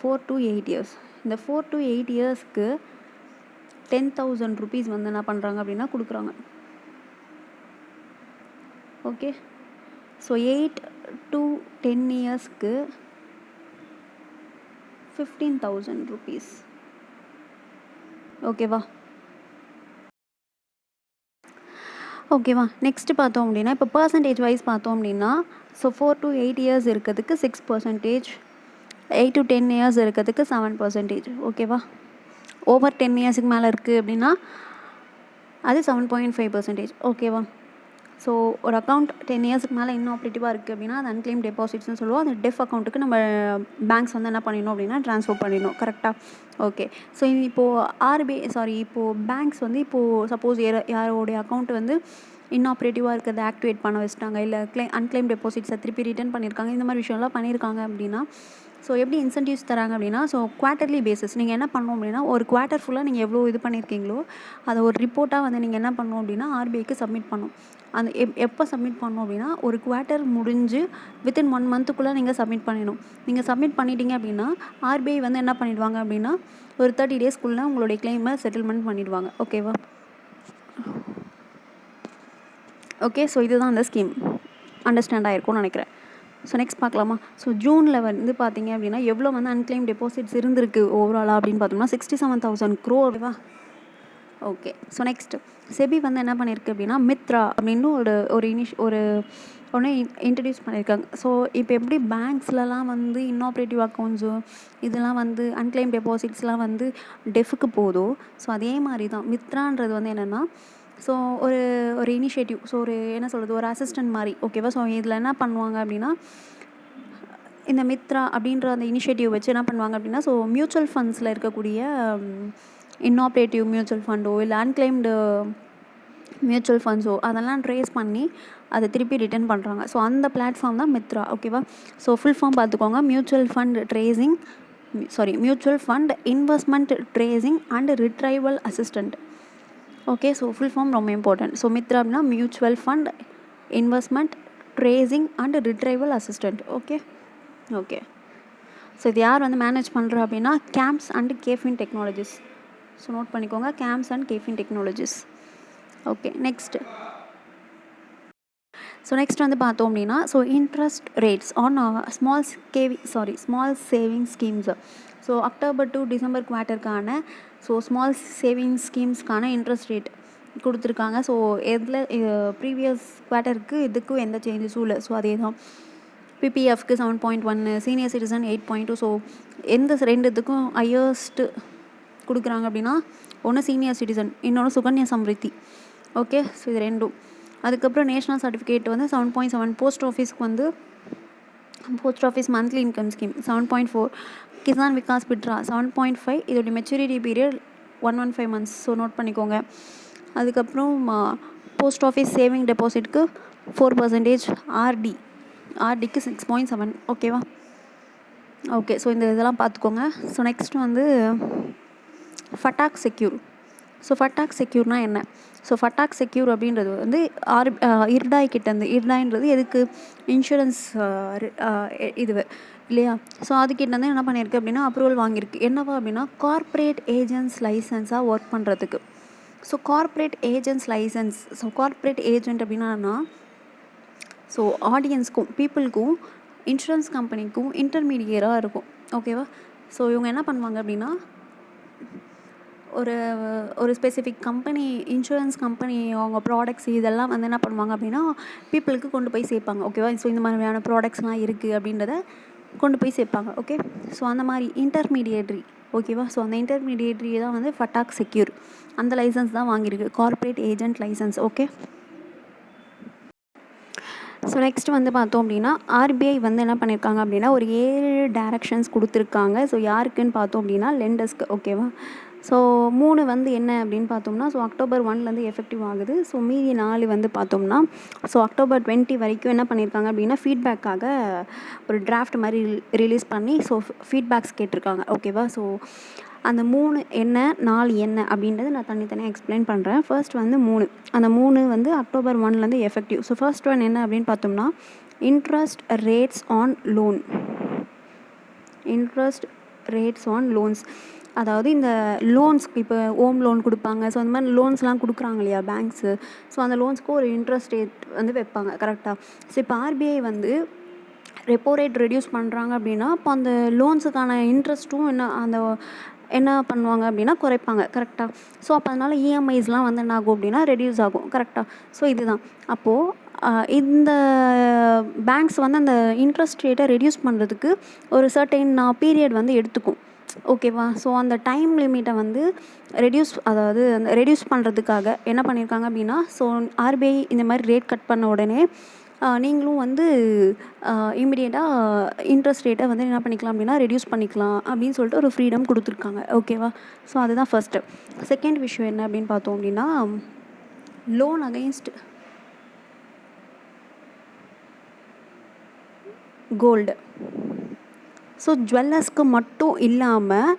4 to 8 இயர்ஸ். இந்த 4 to 8 இயர்ஸ்க்கு 10,000 rupees வந்து என்ன பண்ணுறாங்க அப்படின்னா கொடுக்குறாங்க. ஓகே, ஸோ 8 to 10 இயர்ஸ்க்கு 15,000 rupees. ஓகேவா? நெக்ஸ்ட்டு பார்த்தோம் அப்படின்னா, இப்போ பர்சன்டேஜ் வைஸ் பார்த்தோம் அப்படின்னா, ஸோ 4 to 8 இயர்ஸ் இருக்கிறதுக்கு 6%, 8 to 10 இயர்ஸ் இருக்கிறதுக்கு 7%. ஓகேவா? ஓவர் 10 இயர்ஸுக்கு மேலே இருக்குது அப்படின்னா அது 7.5%. ஓகேவா? ஸோ ஒரு அக்கௌண்ட் 10 இயர்ஸுக்கு மேலே இன்னாப்ரேட்டிவாக இருக்குது அப்படின்னா அது அன்க்ளைம் டெபாசிட்ஸ்னு சொல்லுவோம். அந்த டெஃப் அக்கௌண்ட்டுக்கு நம்ம பேங்க்ஸ் வந்து என்ன பண்ணிடணும் அப்படின்னா ட்ரான்ஸ்ஃபர் பண்ணிடணும். கரெக்டாக? ஓகே. ஸோ இப்போது பேங்க்ஸ் வந்து இப்போது சப்போஸ் யாரோடைய அக்கௌண்ட் வந்து இன்னாப்ரேட்டிவாக இருக்கிறத ஆக்டிவேட் பண்ண வச்சுட்டாங்க, இல்லை அன்க்ளைம் டெபாசிட்ஸை திருப்பி ரிட்டர்ன் பண்ணியிருக்காங்க, இந்த மாதிரி விஷயம்லாம் பண்ணியிருக்காங்க அப்படின்னா, ஸோ எப்படி இன்சென்டிவ்ஸ் தராங்க அப்படின்னா, ஸோ குவார்ட்டர்லி பேசிஸ் நீங்கள் என்ன பண்ணணும் அப்படின்னா, ஒரு குவார்ட்டர் ஃபுல்லாக நீங்கள் எவ்வளோ இது பண்ணியிருக்கீங்களோ அதை ஒரு ரிப்போர்ட்டாக வந்து நீங்கள் என்ன பண்ணணும் அப்படின்னா ஆர்பிஐக்கு சப்மிட் பண்ணணும். அந்த எப்போ சப்மிட் பண்ணணும் அப்படின்னா, ஒரு குவார்ட்டர் முடிஞ்சு வித்தின் 1 மந்த்துக்குள்ளே நீங்கள் சப்மிட் பண்ணிடணும். நீங்கள் சப்மிட் பண்ணிட்டீங்க அப்படின்னா ஆர்பிஐ வந்து என்ன பண்ணிடுவாங்க அப்படின்னா ஒரு 30 டேஸ்க்குள்ளே உங்களுடைய கிளைமை செட்டில்மெண்ட் பண்ணிடுவாங்க. ஓகேவா? ஓகே, ஸோ இதுதான் அந்த ஸ்கீம். அண்டர்ஸ்டாண்ட் ஆகிருக்கும்னு நினைக்கிறேன். ஸோ நெக்ஸ்ட் பார்க்கலாமா? ஸோ ஜூனில் வந்து பார்த்தீங்க அப்படின்னா எவ்வளோ வந்து அன்க்ளைம் டெபாசிட்ஸ் இருந்திருக்கு ஓவராலாக அப்படின்னு பார்த்தோம்னா 67,000 crore. ஓகேவா? ஓகே, ஸோ நெக்ஸ்ட் செபி வந்து என்ன பண்ணியிருக்கு அப்படின்னா மித்ரா அப்படின்னு ஒன்று இன்ட்ரடியூஸ் பண்ணியிருக்காங்க. ஸோ இப்போ எப்படி பேங்க்ஸ்லலாம் வந்து இன்னாப்ரேட்டிவ் அக்கௌண்ட்ஸு இதெல்லாம் வந்து அன்க்ளைம் டெபாசிட்ஸ்லாம் வந்து டெஃப்க்கு போதோ, ஸோ அதே மாதிரி தான் மித்ரான்றது வந்து என்னென்னா, ஸோ ஒரு இனிஷியேட்டிவ், ஸோ என்ன சொல்கிறது, ஒரு அசிஸ்டன்ட் மாதிரி. ஓகேவா? ஸோ இதில் என்ன பண்ணுவாங்க அப்படின்னா, இந்த மித்ரா அப்படின்ற அந்த இனிஷியேட்டிவ் வச்சு என்ன பண்ணுவாங்க அப்படின்னா, ஸோ மியூச்சுவல் ஃபண்ட்ஸில் இருக்கக்கூடிய இன்னாப்ரேட்டிவ் மியூச்சுவல் ஃபண்டோ இல்லை அன்க்ளைம்டு மியூச்சுவல் ஃபண்ட்ஸோ அதெல்லாம் ட்ரேஸ் பண்ணி அதை திருப்பி ரிட்டர்ன் பண்ணுறாங்க. ஸோ அந்த பிளாட்ஃபார்ம் தான் மித்ரா. ஓகேவா? ஸோ ஃபுல் ஃபார்ம் பார்த்துக்கோங்க, mutual fund investment tracing and retrieval assistant. Okay, so full form ரொம்ப இம்பார்ட்டன்ட். ஸோ மித்ரா அப்படின்னா mutual fund investment tracing and retrieval assistant. Okay, so இது யார் வந்து மேனேஜ் பண்ணுறா அப்படின்னா CAMS and KFin technologies. So note பண்ணிக்கோங்க, CAMS and KFin technologies. Okay, next வந்து பார்த்தோம் அப்படின்னா, so interest rates on small saving schemes. So October to December குவார்ட்டருக்கான so small savings ஸ்கீம்ஸ்க்கான interest rate கொடுத்துருக்காங்க. ஸோ எதில் ப்ரீவியஸ் குவார்ட்டருக்கு இதுக்கும் எந்த சேஞ்சஸும் இல்லை. ஸோ அதே தான். பிபிஎஃப்க்கு 7.1, சீனியர் சிட்டிசன் 8.2. ஸோ எந்த ரெண்டுத்துக்கும் ஹையஸ்ட்டு கொடுக்குறாங்க அப்படின்னா, ஒன்று சீனியர் சிட்டிசன், இன்னொன்று சுகன்யா சம்ரித்தி. ஓகே, ஸோ இது ரெண்டும். அதுக்கப்புறம் நேஷ்னல் சர்டிஃபிகேட் வந்து 7.7. Post office monthly income scheme 7.4. Kisan Vikas Patra 7.5. இதோடைய maturity period 115 months. So note பண்ணிக்கோங்க. அதுக்கப்புறம் போஸ்ட் ஆஃபீஸ் சேவிங் டெபாசிட்க்கு 4%, ஆர்டிக்கு 6.7. ஓகேவா? ஓகே, ஸோ இதெல்லாம் பார்த்துக்கோங்க. ஸோ நெக்ஸ்ட் வந்து ஃபட்டாக் செக்யூர். ஸோ ஃபட்டாக் செக்யூர்னால் என்ன? ஸோ ஃபட்டாக் செக்யூர் அப்படின்றது வந்து இர்டாய் கிட்டேருந்து, இர்டாய்ன்றது எதுக்கு, இன்சூரன்ஸ் இது இல்லையா? ஸோ அதுக்கிட்டேருந்து என்ன பண்ணியிருக்கு அப்படின்னா அப்ரூவல் வாங்கியிருக்கு. என்னவா அப்படின்னா கார்ப்பரேட் ஏஜென்ட்ஸ் லைசன்ஸாக ஒர்க் பண்ணுறதுக்கு. So corporate agents license, so corporate agent அப்படின்னா ஸோ ஆடியன்ஸ்க்கும் பீப்புளுக்கும் இன்சூரன்ஸ் கம்பெனிக்கும் இன்டர்மீடியராக இருக்கும். ஓகேவா? ஸோ இவங்க என்ன பண்ணுவாங்க அப்படின்னா ஒரு ஸ்பெசிஃபிக் கம்பெனி, இன்சூரன்ஸ் கம்பெனி அவங்க ப்ராடக்ட்ஸ் இதெல்லாம் வந்து என்ன பண்ணுவாங்க அப்படின்னா பீப்புளுக்கு கொண்டு போய் சேர்ப்பாங்க. ஓகேவா? ஸோ இந்த மாதிரியான ப்ராடக்ட்ஸ்லாம் இருக்குது அப்படின்றத கொண்டு போய் சேர்ப்பாங்க. ஓகே, ஸோ அந்த மாதிரி இன்டர்மீடியேட்ரி ஓகேவா. ஸோ அந்த இன்டர்மீடியேட்ரி தான் வந்து ஃபட்டாக் செக்யூர், அந்த லைசன்ஸ் தான் வாங்கியிருக்கு, corporate agent license. Okay. So next வந்து பார்த்தோம் அப்படின்னா ஆர்பிஐ வந்து என்ன பண்ணியிருக்காங்க அப்படின்னா ஒரு 7 டைரக்ஷன்ஸ் கொடுத்துருக்காங்க. ஸோ யாருக்குன்னு பார்த்தோம் அப்படின்னா லெண்டர்ஸ்க்கு. ஓகேவா. ஸோ 3 வந்து என்ன அப்படின்னு பார்த்தோம்னா, ஸோ அக்டோபர் 1லேருந்து எஃபெக்டிவ் ஆகுது. ஸோ மீதி 4 வந்து பார்த்தோம்னா, ஸோ அக்டோபர் 20 வரைக்கும் என்ன பண்ணியிருக்காங்க அப்படின்னா ஃபீட்பேக்காக ஒரு டிராஃப்ட் மாதிரி ரிலீஸ் பண்ணி ஸோ ஃபீட்பேக்ஸ் கேட்டிருக்காங்க. ஓகேவா. ஸோ அந்த 3 என்ன 4 என்ன அப்படின்றது நான் தனித்தனியாக எக்ஸ்பிளைன் பண்ணுறேன். ஃபர்ஸ்ட் வந்து 3, அந்த 3 வந்து அக்டோபர் 1லேருந்து எஃபெக்டிவ். ஸோ ஃபர்ஸ்ட் ஒன் என்ன அப்படின்னு பார்த்தோம்னா interest rates on loan. Interest rates on loans, அதாவது இந்த லோன்ஸ்க்கு இப்போ ஹோம் லோன் கொடுப்பாங்க. ஸோ அந்த மாதிரி லோன்ஸ்லாம் கொடுக்குறாங்க இல்லையா பேங்க்ஸு. ஸோ அந்த லோன்ஸ்க்கு ஒரு இன்ட்ரெஸ்ட் ரேட் வந்து வைப்பாங்க கரெக்டாக. ஸோ இப்போ ஆர்பிஐ வந்து ரெப்போ ரேட் ரெடியூஸ் பண்ணுறாங்க அப்படின்னா அப்போ அந்த லோன்ஸுக்கான இன்ட்ரெஸ்ட்டும் என்ன பண்ணுவாங்க அப்படின்னா குறைப்பாங்க கரெக்டாக. ஸோ அப்போ அதனால் இஎம்ஐஸ்லாம் வந்து என்ன ஆகும் அப்படின்னா ரெடியூஸ் ஆகும் கரெக்டாக. ஸோ இதுதான் அப்போது இந்த பேங்க்ஸ் வந்து அந்த இன்ட்ரெஸ்ட் ரேட்டை ரெடியூஸ் பண்ணுறதுக்கு ஒரு சர்டைன் பீரியட் வந்து எடுத்துக்கும். ஓகேவா. ஸோ அந்த டைம் லிமிட்டை வந்து அதாவது அந்த ரெடியூஸ் பண்ணுறதுக்காக என்ன பண்ணியிருக்காங்க அப்படின்னா, ஸோ ஆர்பிஐ இந்த மாதிரி ரேட் கட் பண்ண உடனே நீங்களும் வந்து இமிடியேட்டாக இன்ட்ரெஸ்ட் ரேட்டை வந்து என்ன பண்ணிக்கலாம் அப்படின்னா ரெடியூஸ் பண்ணிக்கலாம் அப்படின்னு சொல்லிட்டு ஒரு ஃப்ரீடம் கொடுத்துருக்காங்க. ஓகேவா. ஸோ அதுதான் ஃபஸ்ட்டு. செகண்ட் விஷயம் என்ன அப்படின்னு பார்த்தோம் அப்படின்னா லோன் அகைன்ஸ்ட் கோல்டு. ஸோ ஜுவல்லர்ஸ்க்கு மட்டும் இல்லாமல்,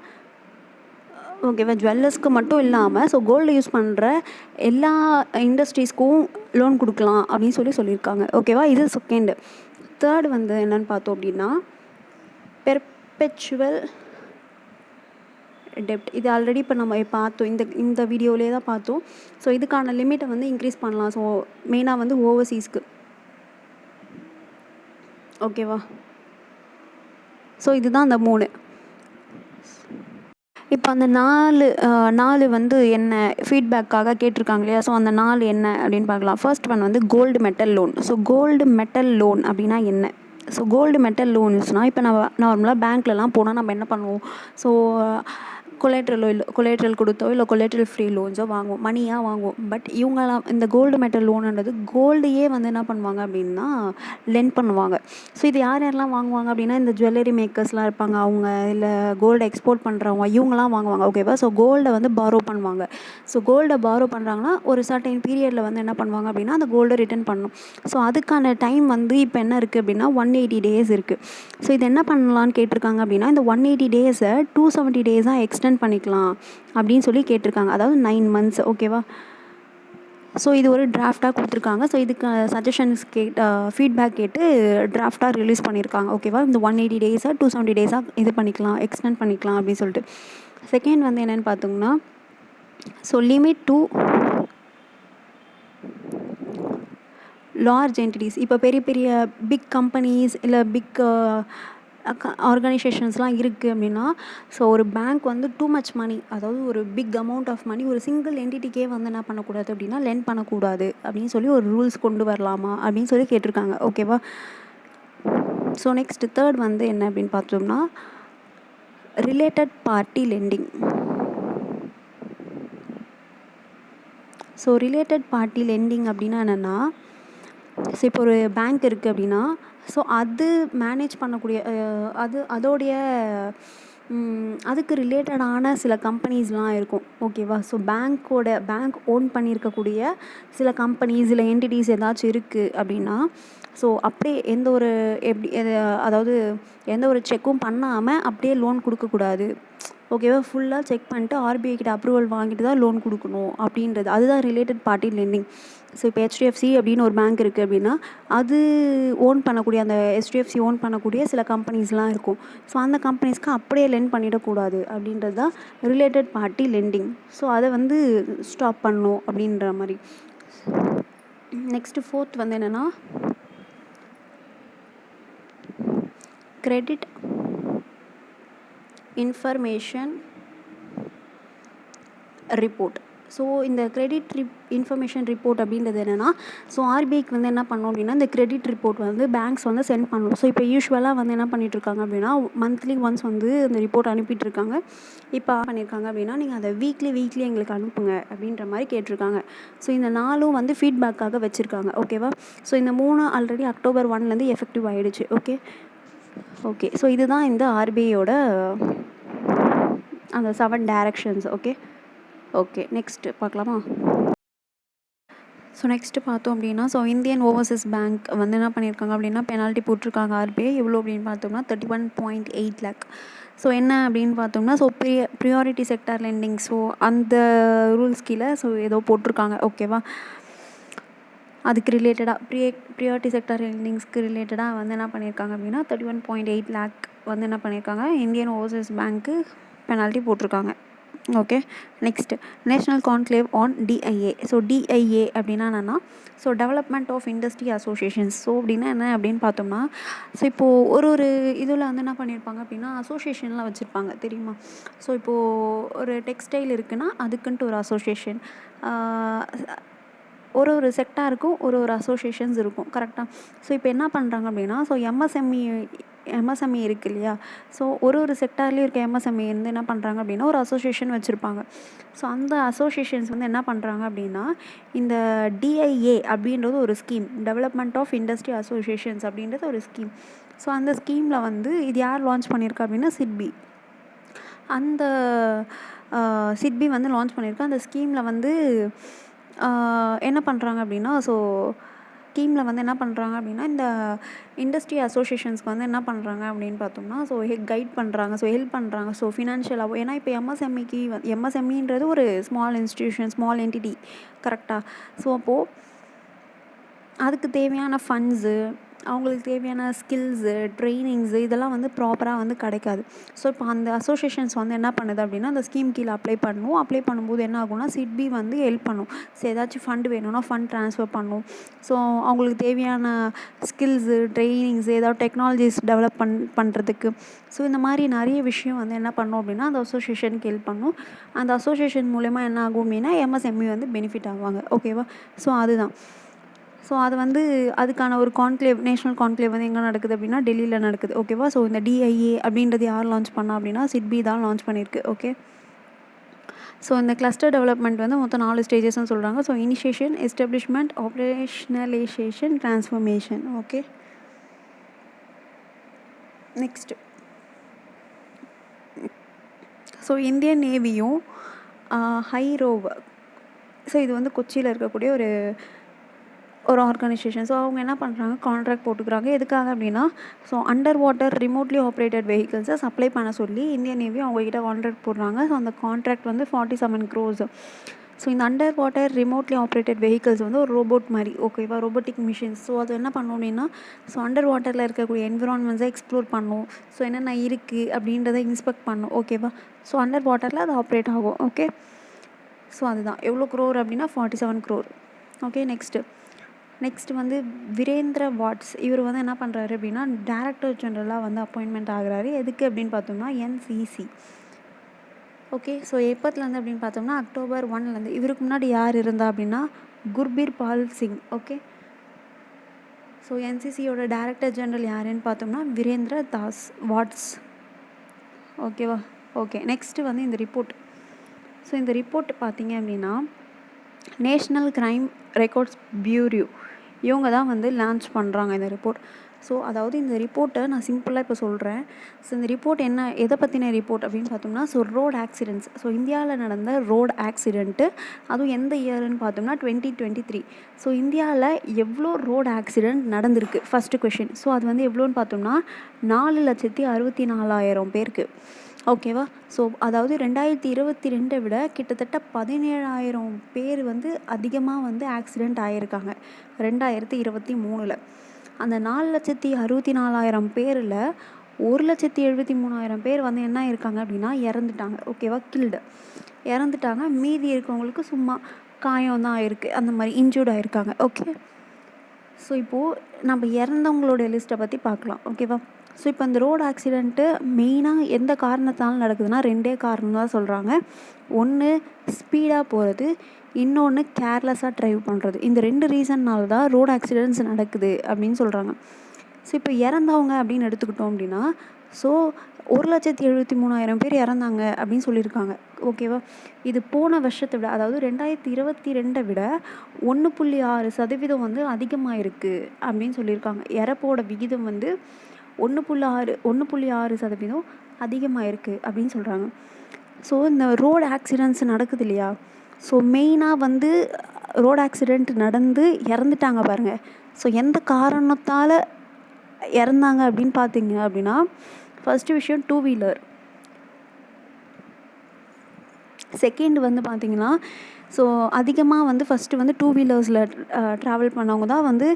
ஓகேவா, ஜுவல்லர்ஸ்க்கு மட்டும் இல்லாமல் ஸோ கோல்டு யூஸ் பண்ணுற எல்லா இண்டஸ்ட்ரீஸ்க்கும் லோன் கொடுக்கலாம் அப்படின்னு சொல்லியிருக்காங்க. ஓகேவா. இது செகண்டு. தேர்டு வந்து என்னென்னு பார்த்தோம் அப்படின்னா பெர்பெச்சுவல் டெப்ட். இது ஆல்ரெடி இப்போ நம்ம பார்த்தோம், இந்த வீடியோவிலே தான் பார்த்தோம். ஸோ இதுக்கான லிமிட்டை வந்து இன்க்ரீஸ் பண்ணலாம். ஸோ மெயினாக வந்து ஓவர்சீஸ்க்கு. ஓகேவா. ஸோ இதுதான் அந்த 3. இப்போ அந்த 4 வந்து என்ன ஃபீட்பேக்காக கேட்டிருக்காங்க இல்லையா. ஸோ அந்த 4 என்ன அப்படின்னு பார்க்கலாம். ஃபர்ஸ்ட் ஒன் வந்து gold metal loan. So gold metal loan அப்படின்னா என்ன? ஸோ கோல்டு மெட்டல் லோன்ஸ்னால் இப்போ நம்ம நார்மலாக பேங்க்லலாம் போனால் நம்ம என்ன பண்ணுவோம், ஸோ கொலேட்ரல் கொடுத்தோ இல்லை கொலேட்ரல் ஃப்ரீ லோன்ஸோ வாங்குவோம், மணியாக வாங்குவோம். பட் இவங்களாம் இந்த கோல்டு மெட்டல் லோனுன்றது கோல்டையே வந்து என்ன பண்ணுவாங்க அப்படின்னா லெண்ட் பண்ணுவாங்க. ஸோ இது யாரெல்லாம் வாங்குவாங்க அப்படின்னா இந்த ஜுவல்லரி மேக்கர்ஸ்லாம் இருப்பாங்க, அவங்க இல்லை கோல்டை எக்ஸ்போர்ட் பண்ணுறவங்க, இவங்களாம் வாங்குவாங்க. ஓகேவா. ஸோ கோல்டை வந்து பாரோ பண்ணுவாங்க. ஸோ கோல்டை பாரோ பண்ணுறாங்கன்னா ஒரு சர்டைன் பீரியடில் வந்து என்ன பண்ணுவாங்க அப்படின்னா அந்த கோல்டை ரிட்டர்ன் பண்ணணும். ஸோ அதுக்கான டைம் வந்து இப்போ என்ன இருக்குது அப்படின்னா 180 days இருக்குது. ஸோ இது என்ன பண்ணலான்னு கேட்டிருக்காங்க அப்படின்னா இந்த 180 days-ஐ 270 days-ஆக எக்ஸ்டெண்ட் பண்ணிக்கலாம் அப்படின்னு சொல்லி கேட்டிருக்காங்க. அதாவது 9 months. ஓகேவா. ஸோ இது ஒரு டிராஃப்டாக கொடுத்துருக்காங்க. ஸோ இதுக்கு சஜஷன்ஸ் ஃபீட்பேக் கேட்டு டிராஃப்டாக ரிலீஸ் பண்ணியிருக்காங்க. ஓகேவா. இந்த 180 days-ஆ 270 days-ஆக இது பண்ணிக்கலாம், எக்ஸ்டெண்ட் பண்ணிக்கலாம் அப்படின்னு சொல்லிட்டு. செகண்ட் வந்து என்னென்னு பார்த்தோம்னா so limit to large entities. இப்போ பெரிய பெரிய பிக் கம்பெனிஸ் இல்லை பிக் ஆர்கனைசேஷன்ஸ்லாம் இருக்குது அப்படின்னா ஸோ ஒரு பேங்க் வந்து டூ மச் மணி, அதாவது ஒரு பிக் அமௌண்ட் ஆஃப் மணி ஒரு சிங்கிள் என்டிட்டிக்கே வந்து என்ன பண்ணக்கூடாது அப்படின்னா லெண்ட் பண்ணக்கூடாது அப்படின்னு சொல்லி ஒரு ரூல்ஸ் கொண்டு வரலாமா அப்படின்னு சொல்லி கேட்டிருக்காங்க. ஓகேவா. ஸோ நெக்ஸ்ட் தேர்ட் வந்து என்ன அப்படின்னு பார்த்தோம்னா related party lending. So related party lending அப்படின்னா என்னென்னா, ஸோ இப்போ ஒரு பேங்க் இருக்குது அப்படின்னா ஸோ அது மேனேஜ் பண்ணக்கூடிய அதோடைய அதுக்கு ரிலேட்டடான சில கம்பெனிஸ்லாம் இருக்கும். ஓகேவா. ஸோ பேங்க் ஓன் பண்ணியிருக்கக்கூடிய சில கம்பெனிஸ் இல்லை என்டிட்டிஸ் ஏதாச்சும் இருக்குது அப்படின்னா ஸோ அப்படியே அதாவது எந்த ஒரு செக்கும் பண்ணாமல் அப்படியே லோன் கொடுக்கக்கூடாது. ஓகேவா. ஃபுல்லாக செக் பண்ணிட்டு ஆர்பிஐ கிட்ட அப்ரூவல் வாங்கிட்டு தான் லோன் கொடுக்கணும் அப்படின்றது, அதுதான் ரிலேட்டட் பார்ட்டி லெண்டிங். ஸோ இப்போ ஹெச்டிஎஃப்சி அப்படின்னு ஒரு பேங்க் இருக்குது அப்படின்னா அது ஓன் பண்ணக்கூடிய அந்த ஹெச்டிஎஃப்சி ஓன் பண்ணக்கூடிய சில கம்பெனிஸ்லாம் இருக்கும். ஸோ அந்த கம்பெனிஸ்க்கு அப்படியே லெண்ட் பண்ணிடக்கூடாது அப்படின்றது தான் ரிலேட்டட் பார்ட்டி லெண்டிங். ஸோ அதை வந்து ஸ்டாப் பண்ணணும் அப்படின்ற மாதிரி. நெக்ஸ்ட்டு ஃபோர்த் வந்து என்னென்னா கிரெடிட் இன்ஃபர்மேஷன் ரிப்போர்ட். ஸோ இந்த கிரெடிட் இன்ஃபர்மேஷன் ரிப்போர்ட் அப்படின்றது என்னென்னா, ஸோ ஆர்பிஐக்கு வந்து என்ன பண்ணணும் அப்படின்னா, இந்த கிரெடிட் ரிப்போர்ட் வந்து பேங்க்ஸ் வந்து சென்ட் பண்ணணும். ஸோ இப்போ யூஸ்வலாக வந்து என்ன பண்ணிகிட்ருக்காங்க அப்படின்னா, மந்த்லி ஒன்ஸ் வந்து இந்த ரிப்போர்ட் அனுப்பிட்டுருக்காங்க. இப்போ பண்ணியிருக்காங்க அப்படின்னா, நீங்கள் அதை வீக்லி எங்களுக்கு அனுப்புங்க அப்படின்ற மாதிரி கேட்டிருக்காங்க. ஸோ இந்த 4ம் வந்து ஃபீட்பேக்காக வச்சுருக்காங்க. ஓகேவா? ஸோ இந்த 3 ஆல்ரெடி அக்டோபர் 1லேருந்து எஃபெக்டிவ் ஆகிடுச்சு. ஓகே. ஸோ இதுதான் இந்த ஆர்பிஐயோட அந்த 7 டைரக்ஷன்ஸ். ஓகே நெக்ஸ்ட்டு பார்க்கலாமா? ஸோ நெக்ஸ்ட்டு பார்த்தோம் அப்படின்னா, ஸோ இந்தியன் ஓவர்சீஸ் பேங்க் வந்து என்ன பண்ணியிருக்காங்க அப்படின்னா, பெனால்ட்டி போட்டிருக்காங்க ஆர்பிஐ. எவ்வளோ அப்படின்னு பார்த்தோம்னா 31.8 lakh. ஸோ என்ன அப்படின்னு பார்த்தோம்னா, so priority sector lending, so அந்த ரூல்ஸ் கீழே ஸோ ஏதோ போட்டிருக்காங்க. ஓகேவா? அதுக்கு ரிலேட்டடாக ப்ரியாரிட்டி செக்டார் லெண்டிங்ஸ்க்கு ரிலேட்டடாக வந்து என்ன பண்ணியிருக்காங்க அப்படின்னா 31.8 lakh வந்து என்ன பண்ணியிருக்காங்க, இந்தியன் ஓவர்சீஸ் பேங்க்கு பெனால்ட்டி போட்டிருக்காங்க. Okay. Next national conclave on DIA. So DIA அப்படின்னா என்னென்னா, so development of industry associations. So அப்படின்னா என்ன அப்படின்னு பார்த்தோம்னா, ஸோ இப்போது ஒரு இதில் வந்து என்ன பண்ணியிருப்பாங்க அப்படின்னா, அசோசியேஷன்லாம் வச்சுருப்பாங்க தெரியுமா? ஸோ இப்போது ஒரு டெக்ஸ்டைல் இருக்குன்னா அதுக்குன்ட்டு ஒரு அசோசியேஷன், ஒரு செக்டாருக்கும் ஒரு அசோசியேஷன்ஸ் இருக்கும். கரெக்டாக? ஸோ இப்போ என்ன பண்ணுறாங்க அப்படின்னா, ஸோ எம்எஸ்எம்இ இருக்குது இல்லையா? ஸோ ஒரு செக்டார்லேயும் இருக்க எம்எஸ்எம்இ வந்து என்ன பண்ணுறாங்க அப்படின்னா, ஒரு அசோசியேஷன் வச்சுருப்பாங்க. ஸோ அந்த அசோசியேஷன்ஸ் வந்து என்ன பண்ணுறாங்க அப்படின்னா, இந்த டிஐஏ அப்படின்றது ஒரு scheme, development of industry associations அப்படின்றது ஒரு ஸ்கீம். ஸோ அந்த ஸ்கீமில் வந்து இது யார் லான்ச் பண்ணியிருக்கா அப்படின்னா, சிட்பி. அந்த சிட்பி வந்து லான்ச் பண்ணியிருக்கா. அந்த ஸ்கீமில் வந்து என்ன பண்ணுறாங்க அப்படின்னா, ஸோ ஸ்கீமில் வந்து என்ன பண்ணுறாங்க அப்படின்னா, இந்த இண்டஸ்ட்ரி அசோசியேஷன்ஸ்க்கு வந்து என்ன பண்ணுறாங்க அப்படின்னு பார்த்தோம்னா, ஸோ கைட் பண்ணுறாங்க, ஸோ ஹெல்ப் பண்ணுறாங்க. ஸோ ஃபினான்ஷியலாகவும், ஏன்னா இப்போ எம்எஸ்எம்இன்றது ஒரு ஸ்மால் இன்ஸ்டிடியூஷன், ஸ்மால் என்டிட்டி. கரெக்டாக? ஸோ அப்போது அதுக்கு தேவையான ஃபண்ட்ஸு, அவங்களுக்கு தேவையான ஸ்கில்ஸு, ட்ரைனிங்ஸு இதெல்லாம் வந்து ப்ராப்பராக வந்து கிடைக்காது. ஸோ இப்போ அந்த அசோசியேஷன்ஸ் வந்து என்ன பண்ணுது அப்படின்னா, அந்த ஸ்கீம் கீழே அப்ளை பண்ணும்போது என்ன ஆகும்னா, சிட்பி வந்து ஹெல்ப் பண்ணும். ஸோ ஏதாச்சும் ஃபண்ட் வேணும்னா ஃபண்ட் ட்ரான்ஸ்ஃபர் பண்ணும். ஸோ அவங்களுக்கு தேவையான ஸ்கில்ஸு, ட்ரைனிங்ஸு, ஏதாவது டெக்னாலஜிஸ் டெவலப் பண்ணுறதுக்கு, ஸோ இந்த மாதிரி நிறைய விஷயம் வந்து என்ன பண்ணும் அப்படின்னா, அந்த அசோசியேஷனுக்கு ஹெல்ப் பண்ணும். அந்த அசோசியேஷன் மூலயமா என்ன ஆகும் அப்படின்னா, எம்எஸ்எம்இ வந்து பெனிஃபிட் ஆவாங்க. ஓகேவா? ஸோ அதுதான். ஸோ அது வந்து அதுக்கான ஒரு நேஷ்னல் கான்க்ளேவ் வந்து எங்கே நடக்குது அப்படின்னா, டெல்லியில் நடக்குது. ஓகேவா? ஸோ இந்த டிஐஏ அப்படின்றது யார் லான்ச் பண்ணா அப்படின்னா, சிட்பி தான் லான்ச் பண்ணியிருக்கு. ஓகே. ஸோ இந்த கிளஸ்டர் டெவலப்மெண்ட் வந்து மொத்தம் 4 ஸ்டேஜஸ்ன்னு சொல்கிறாங்க. So initiation, establishment, operationalisation, transformation. Okay. Next so Indian நேவியும் ஹைரோவ், ஸோ இது வந்து கொச்சியில் இருக்கக்கூடிய ஒரு ஆர்கனைசேஷன். ஸோ அவங்க என்ன பண்ணுறாங்க, கான்ட்ராக்ட் போட்டுக்கிறாங்க. எதுக்காக அப்படின்னா, so underwater remotely operated வெஹிக்கிள்ஸை சப்ளை பண்ண சொல்லி இந்தியன் நேவி அவங்ககிட்ட கான்ட்ராக்ட் போடுறாங்க. ஸோ அந்த கான்ட்ராக்ட் வந்து 47 crores. ஸோ இந்த underwater remotely operated vehicles வந்து ஒரு ரோபோட் மாதிரி. ஓகேவா? Robotic machines. ஸோ அது என்ன பண்ணும் அப்படின்னா, ஸோ அண்டர் வாட்டரில் இருக்கக்கூடிய என்விரான்மெண்ட்ஸை எக்ஸ்ப்ளோர் பண்ணும். ஸோ என்னென்ன இருக்குது அப்படின்றத இன்ஸ்பெக்ட் பண்ணும். ஓகேவா? ஸோ அண்டர் வாட்டரில் அது ஆப்ரேட் ஆகும். ஓகே. ஸோ அதுதான் எவ்வளோ crore அப்படின்னா 47 crore. ஓகே. நெக்ஸ்ட்டு வந்து வீரேந்திர வாட்ஸ். இவர் வந்து என்ன பண்ணுறாரு அப்படின்னா, டைரக்டர் ஜெனரலாக வந்து அப்பாயின்மெண்ட் ஆகுறாரு. எதுக்கு அப்படின்னு பார்த்தோம்னா, என்சிசி. ஓகே. ஸோ எப்போத்துலேருந்து அப்படின்னு பார்த்தோம்னா, அக்டோபர் 1லேருந்து. இவருக்கு முன்னாடி யார் இருந்தா அப்படின்னா, குர்பீர் பால் சிங். ஓகே. ஸோ என்சிசியோட டைரக்டர் ஜெனரல் யாருன்னு பார்த்தோம்னா, வீரேந்திர தாஸ் வாட்ஸ். ஓகேவா? ஓகே. நெக்ஸ்ட்டு வந்து இந்த ரிப்போர்ட். ஸோ இந்த ரிப்போர்ட் பார்த்தீங்க அப்படின்னா, நேஷ்னல் க்ரைம் ரெக்கார்ட்ஸ் பியூரோ இவங்க தான் வந்து லான்ச் பண்ணுறாங்க இந்த ரிப்போர்ட். ஸோ அதாவது இந்த ரிப்போர்ட்டை நான் சிம்பிளாக இப்போ சொல்கிறேன். ஸோ இந்த ரிப்போர்ட் எதை பற்றின ரிப்போர்ட் அப்படின்னு பார்த்தோம்னா, ஸோ ரோடு ஆக்சிடென்ட்ஸ். ஸோ இந்தியாவில் நடந்த ரோடு ஆக்சிடென்ட்டு, அதுவும் எந்த இயர்ன்னு பார்த்தோம்னா 2023. ஸோ இந்தியாவில் எவ்வளோ ரோடு ஆக்சிடெண்ட் நடந்திருக்கு ஃபஸ்ட்டு கொஷின். ஸோ அது வந்து எவ்வளோன்னு பார்த்தோம்னா 4,64,000 பேருக்கு. ஓகேவா? ஸோ அதாவது 2022 விட கிட்டத்தட்ட 17,000 பேர் வந்து அதிகமாக வந்து ஆக்சிடெண்ட் ஆகியிருக்காங்க 2023. அந்த 4,64,000 பேரில் 1,73,000 பேர் வந்து என்ன ஆயிருக்காங்க அப்படின்னா இறந்துட்டாங்க. ஓகேவா? இறந்துட்டாங்க. மீதி இருக்கவங்களுக்கு சும்மா காயம் தான் ஆயிருக்கு, அந்த மாதிரி இன்ஜூர்ட் ஆகிருக்காங்க. ஓகே. ஸோ இப்போது நம்ம இறந்தவங்களோட லிஸ்ட்டை பற்றி பார்க்கலாம். ஓகேவா? ஸோ இப்போ இந்த ரோடு ஆக்சிடெண்ட்டு மெயினாக எந்த காரணத்தால் நடக்குதுன்னா 2 காரணம் தான் சொல்கிறாங்க. ஒன்று ஸ்பீடாக போகிறது, இன்னொன்று கேர்லெஸ்ஸாக ட்ரைவ் பண்ணுறது. இந்த 2 ரீசன்னால் தான் ரோடு ஆக்சிடெண்ட்ஸ் நடக்குது அப்படின்னு சொல்கிறாங்க. ஸோ இப்போ இறந்தவங்க அப்படின்னு எடுத்துக்கிட்டோம் அப்படின்னா, ஸோ 1,73,000 பேர் இறந்தாங்க அப்படின்னு சொல்லியிருக்காங்க. ஓகேவா? இது போன வருஷத்தை விட, அதாவது 2022 விட 1.6% வந்து அதிகமாக இருக்குது அப்படின்னு சொல்லியிருக்காங்க. இறப்போட விகிதம் வந்து 1.6% அதிகமாக இருக்குது அப்படின்னு சொல்கிறாங்க. ஸோ இந்த ரோடு ஆக்சிடெண்ட்ஸ் நடக்குது இல்லையா? ஸோ மெயினாக வந்து ரோடு ஆக்சிடெண்ட் நடந்து இறந்துட்டாங்க பாருங்கள். ஸோ எந்த காரணத்தால் இறந்தாங்க அப்படின்னு பார்த்தீங்க அப்படின்னா, ஃபஸ்ட்டு விஷயம் 2 வீலர். செகண்ட் வந்து பார்த்திங்கன்னா, ஸோ அதிகமாக வந்து ஃபஸ்ட்டு வந்து 2 வீலர்ஸில் ட்ராவல் பண்ணவங்க தான் வந்து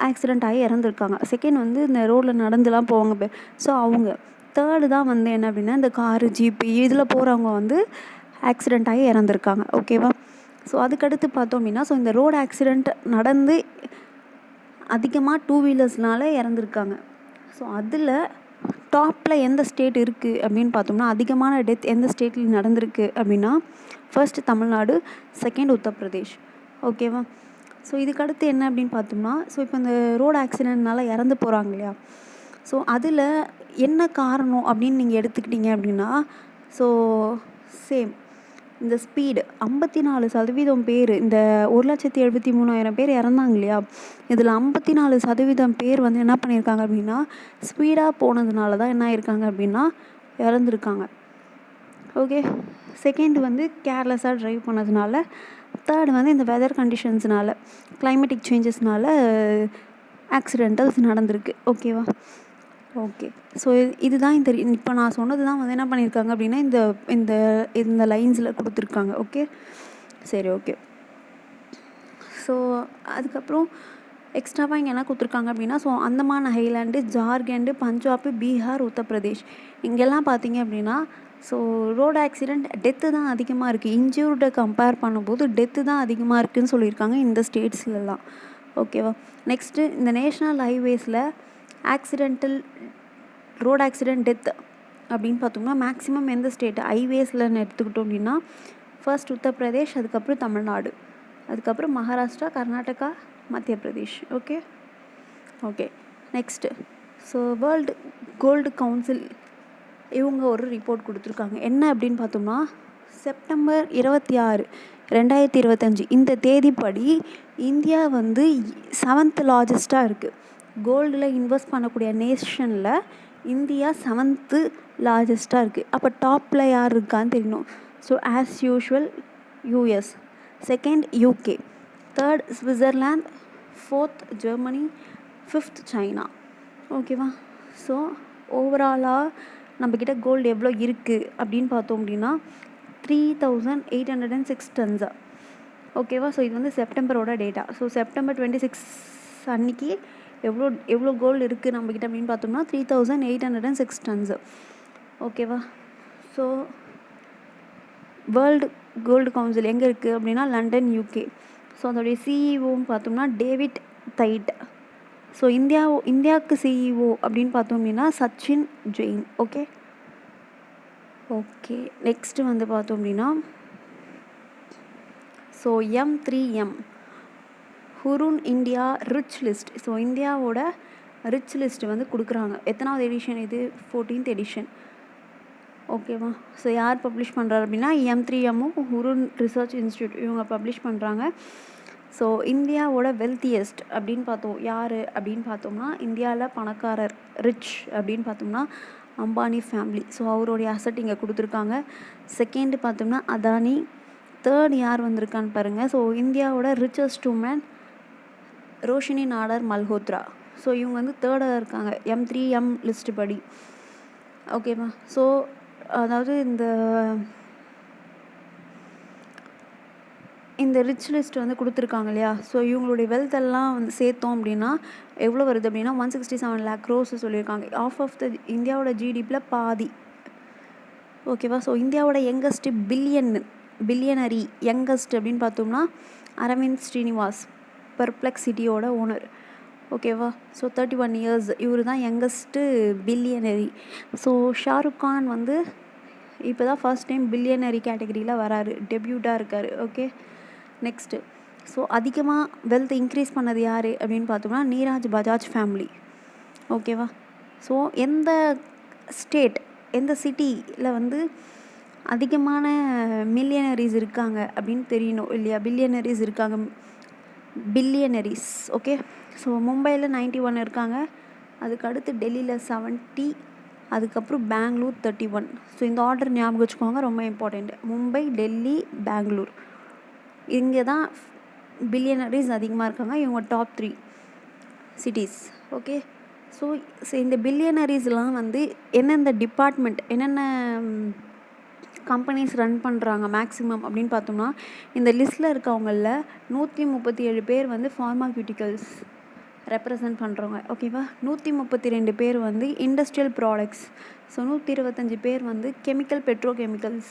ஆக்சிடெண்ட் ஆகி இறந்துருக்காங்க. செகண்ட் வந்து இந்த ரோட்டில் நடந்துலாம் போவாங்க ஸோ அவங்க. தேர்டு தான் வந்து என்ன அப்படின்னா, இந்த காரு, ஜீப்பு இதில் போகிறவங்க வந்து ஆக்சிடெண்ட் ஆகி இறந்துருக்காங்க. ஓகேவா? ஸோ அதுக்கடுத்து பார்த்தோம் அப்படின்னா, ஸோ இந்த ரோடு ஆக்சிடெண்ட் நடந்து அதிகமாக 2 வீலர்ஸ்னால இறந்துருக்காங்க. ஸோ அதில் டாப்பில் எந்த ஸ்டேட் இருக்குது அப்படின்னு பார்த்தோம்னா, அதிகமான டெத் எந்த ஸ்டேட்டில் நடந்திருக்கு அப்படின்னா, ஃபர்ஸ்ட் தமிழ்நாடு, செகண்ட் உத்தரப்பிரதேஷ். ஓகேவா? ஸோ இதுக்கடுத்து என்ன அப்படின்னு பார்த்தோம்னா, ஸோ இப்போ இந்த ரோடு ஆக்சிடெண்ட்னால இறந்து போகிறாங்க இல்லையா? ஸோ அதில் என்ன காரணம் அப்படின்னு நீங்கள் எடுத்துக்கிட்டீங்க அப்படின்னா, ஸோ சேம் இந்த ஸ்பீடு 54% பேர், இந்த 1,73,000 பேர் இறந்தாங்க இல்லையா? இதில் 54% பேர் வந்து என்ன பண்ணியிருக்காங்க அப்படின்னா, ஸ்பீடாக போனதுனால தான் என்ன ஆயிருக்காங்க அப்படின்னா இறந்துருக்காங்க. ஓகே. செகண்ட் வந்து கேர்லெஸ்ஸாக ட்ரைவ் பண்ணதுனால. தேர்டு வந்து இந்த வெதர் கண்டிஷன்ஸ்னால, கிளைமேட்டிக் சேஞ்சஸ்னால ஆக்சிடென்டல்ஸ் நடந்திருக்கு. ஓகேவா? ஓகே. ஸோ இதுதான் இப்போ நான் சொன்னது தான் வந்து என்ன பண்ணியிருக்காங்க அப்படின்னா, இந்த இந்த இந்த லைன்ஸில் கொடுத்துருக்காங்க. ஓகே. சரி, ஓகே. ஸோ அதுக்கப்புறம் எக்ஸ்ட்ராவாக இங்கே என்ன கொடுத்துருக்காங்க அப்படின்னா, ஸோ அந்தமான் ஐலாண்டு, ஜார்க்கண்டு, பஞ்சாப், பீகார், உத்தரப்பிரதேஷ் இங்கெல்லாம் பார்த்தீங்க அப்படின்னா, ஸோ ரோடு ஆக்சிடெண்ட் டெத்து தான் அதிகமாக இருக்குது. இன்ஜூர்டை கம்பேர் பண்ணும்போது டெத்து தான் அதிகமாக இருக்குதுன்னு சொல்லியிருக்காங்க இந்த ஸ்டேட்ஸ்லலாம். ஓகேவா? நெக்ஸ்ட்டு இந்த நேஷ்னல் ஹைவேஸில் ரோடு ஆக்சிடெண்ட் டெத் அப்படின்னு பார்த்தோம்னா மேக்ஸிமம் எந்த ஸ்டேட் ஹைவேஸ்லன்னு எடுத்துக்கிட்டோம் அப்படின்னா, ஃபர்ஸ்ட் உத்தரப்பிரதேஷ், அதுக்கப்புறம் தமிழ்நாடு, அதுக்கப்புறம் Maharashtra, Karnataka, Madhya Pradesh. Okay. Okay. Next so world gold council இவங்க ஒரு ரிப்போர்ட் கொடுத்துருக்காங்க. என்ன அப்படின்னு பார்த்தோம்னா, செப்டம்பர் 26, 2025 இந்த தேதிப்படி இந்தியா வந்து 7th லார்ஜஸ்ட்டாக இருக்குது. கோல்டில் இன்வெஸ்ட் பண்ணக்கூடிய நேஷனில் இந்தியா 7th லார்ஜஸ்ட்டாக இருக்குது. அப்போ டாப்பில் யார் இருக்கான்னு தெரியணும். So as usual US, second UK, third Switzerland, fourth Germany, fifth China. ஓகேவா? ஸோ ஓவராலாக நம்மக்கிட்ட கோல்டு எவ்வளோ இருக்குது அப்படின்னு பார்த்தோம் அப்படின்னா 3,806 tons. ஓகேவா? ஸோ இது வந்து செப்டம்பரோட டேட்டா. ஸோ செப்டம்பர் 26 அன்னைக்கு எவ்வளோ கோல்டு இருக்குது நம்மக்கிட்ட அப்படின்னு பார்த்தோம்னா 3,806 tons. ஓகேவா? ஸோ வேர்ல்டு கோல்டு கவுன்சில் எங்கே இருக்குது அப்படின்னா லண்டன், யூகே. ஸோ அதோடைய சிஇஓன்னு பார்த்தோம்னா டேவிட் தைட். ஸோ இந்தியாவுக்கு சிஇஓ அப்படின்னு பார்த்தோம் அப்படின்னா Sachin Jain. Okay. Okay. Next வந்து பார்த்தோம் அப்படின்னா, so M3M Hurun India rich list. So இந்தியாவோட ரிச் லிஸ்ட் வந்து கொடுக்குறாங்க. எத்தனாவது எடிஷன் இது? 14th edition. ஓகேவா? ஸோ யார் பப்ளிஷ் பண்ணுறாரு அப்படின்னா M3Mமும் ஹுருன் ரிசர்ச் இன்ஸ்டியூட் இவங்க பப்ளிஷ் பண்ணுறாங்க. ஸோ இந்தியாவோட வெல்த்தியஸ்ட் அப்படின்னு பார்த்தோம் யார் அப்படின்னு பார்த்தோம்னா, இந்தியாவில் பணக்காரர் ரிச் அப்படின்னு பார்த்தோம்னா அம்பானி ஃபேமிலி. ஸோ அவருடைய அசட் இங்கே கொடுத்துருக்காங்க. செகண்டு பார்த்தோம்னா அதானி. தேர்ட் யார் வந்திருக்கான்னு பாருங்கள். ஸோ இந்தியாவோட richest woman Roshni Nadar Malhotra. So இவங்க வந்து தேர்டாக இருக்காங்க M3M லிஸ்ட்டு படி. ஓகேவா? ஸோ அதாவது இந்த ரிச் லிஸ்ட் வந்து கொடுத்துருக்காங்க இல்லையா? ஸோ இவங்களுடைய வெல்த் எல்லாம் வந்து சேர்த்தோம் அப்படின்னா எவ்வளோ வருது அப்படின்னா 167 lakh crores சொல்லியிருக்காங்க. ஆஃப் த இந்தியாவோட ஜிடிபியில் பாதி. ஓகேவா? ஸோ இந்தியாவோட யங்கஸ்ட் பில்லியனரி யங்கஸ்ட் அப்படின்னு பார்த்தோம்னா அரவிந்த் ஸ்ரீனிவாஸ், பெர்ப்ளெக்சிட்டியோட ஓனர். ஓகேவா. ஸோ 31 இயர்ஸ் இவர் தான் youngest billionaire. So Shahrukh Khan வந்து இப்போ தான் ஃபர்ஸ்ட் டைம் பில்லியனரி கேட்டகரியில் வராரு, டெபியூட்டாக இருக்கார். ஓகே. நெக்ஸ்ட்டு ஸோ அதிகமாக வெல்த் இன்க்ரீஸ் பண்ணது யார் அப்படின்னு பார்த்தோம்னா நீராஜ் பஜாஜ் ஃபேமிலி. ஓகேவா. ஸோ எந்த ஸ்டேட் எந்த சிட்டியில் வந்து அதிகமான மில்லியனரிஸ் இருக்காங்க அப்படின்னு தெரியணும் இல்லையா. பில்லியனரிஸ் இருக்காங்க, பில்லியனரிஸ். ஓகே. ஸோ மும்பையில் 91 இருக்காங்க, அதுக்கு அடுத்து டெல்லியில் 70, அதுக்கப்புறம் பெங்களூர் 31. ஸோ இந்த ஆர்டர் ஞாபகம் வச்சுக்கோங்க, ரொம்ப இம்பார்ட்டண்ட். மும்பை, டெல்லி, பெங்களூர், இங்கே தான் பில்லியனரிஸ் அதிகமாக இருக்காங்க. இவங்க டாப் 3 சிட்டிஸ். ஓகே. ஸோ இந்த பில்லியனரிஸ்லாம் வந்து எந்தெந்த டிபார்ட்மெண்ட், என்னென்ன கம்பெனிஸ் ரன் பண்ணுறாங்க மேக்ஸிமம் அப்படின்னு பார்த்தோம்னா, இந்த லிஸ்ட்டில் இருக்கவங்களில் 137 பேர் வந்து ஃபார்மாக்யூட்டிக்கல்ஸ் ரெப்ரசன்ட் பண்ணுறவங்க. ஓகேவா. 132 பேர் வந்து இண்டஸ்ட்ரியல் ப்ராடக்ட்ஸ். ஸோ 125 பேர் வந்து கெமிக்கல் பெட்ரோகெமிக்கல்ஸ்.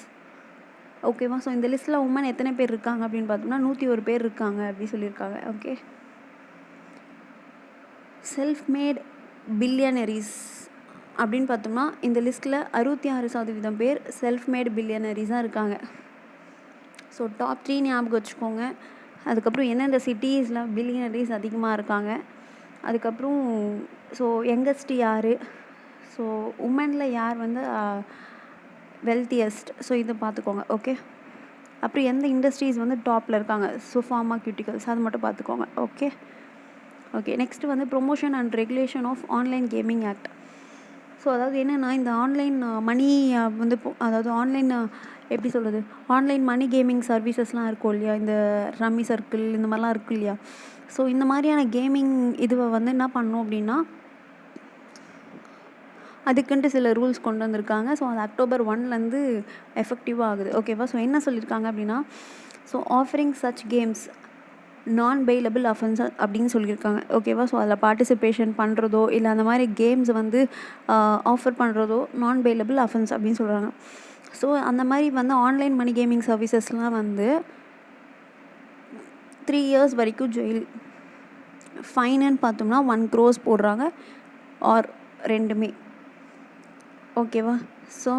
ஓகேவா. ஸோ இந்த லிஸ்ட்டில் உமன் எத்தனை பேர் இருக்காங்க அப்படின்னு பார்த்தோம்னா 101 பேர் இருக்காங்க அப்படின்னு சொல்லியிருக்காங்க. ஓகே. செல்ஃப் மேட் பில்லியனரிஸ் அப்படின்னு பார்த்தோம்னா இந்த லிஸ்ட்டில் 66% பேர் செல்ஃப் மேட் பில்லியனரிஸாக இருக்காங்க. ஸோ டாப் 3 ஞாபகம் வச்சுக்கோங்க. அதுக்கப்புறம் எந்தெந்த சிட்டிஸில் பில்லியனரிஸ் அதிகமாக இருக்காங்க, அதுக்கப்புறம் ஸோ யங்கஸ்ட் யார், ஸோ உமனில் யார் வந்து வெல்த்தியஸ்ட், ஸோ இதை பார்த்துக்கோங்க. ஓகே. அப்புறம் எந்த இண்டஸ்ட்ரீஸ் வந்து டாப்பில் இருக்காங்க, ஸோ ஃபார்மாக்யூட்டிக்கல்ஸ், அது மட்டும் பார்த்துக்கோங்க. ஓகே. ஓகே. நெக்ஸ்ட்டு வந்து promotion and regulation of online gaming act. So அதாவது என்னென்னா இந்த ஆன்லைன் மணி வந்து அதாவது ஆன்லைன் எப்படி சொல்கிறது, ஆன்லைன் மணி கேமிங் சர்வீசஸ்லாம் இருக்கும் இல்லையா, இந்த ரம்மி சர்க்கிள் இந்த மாதிரிலாம் இருக்கு இல்லையா. ஸோ இந்த மாதிரியான கேமிங் இதுவை வந்து என்ன பண்ணணும் அப்படின்னா அதுக்குன்ட்டு சில ரூல்ஸ் கொண்டு வந்திருக்காங்க. ஸோ அது October 1லேருந்து எஃபெக்டிவாக ஆகுது. ஓகேவா. ஸோ என்ன சொல்லியிருக்காங்க அப்படின்னா, ஸோ ஆஃபரிங் சச் கேம்ஸ் நான் பெயிலபிள் அஃபென்ஸ் அப்படின்னு சொல்லியிருக்காங்க. ஓகேவா. ஸோ அதில் பார்ட்டிசிபேஷன் பண்ணுறதோ இல்லை அந்த மாதிரி கேம்ஸ் வந்து ஆஃபர் பண்ணுறதோ நான் பெயிலபிள் அஃபென்ஸ் அப்படின்னு சொல்கிறாங்க. ஸோ அந்த மாதிரி வந்து ஆன்லைன் மணி கேமிங் சர்வீசஸ்லாம் வந்து 3 years வரைக்கும் ஜெயில், ஃபைனுன்னு பார்த்தோம்னா 1 crore போடுறாங்க ஆர் ரெண்டுமே. ஓகேவா. ஸோ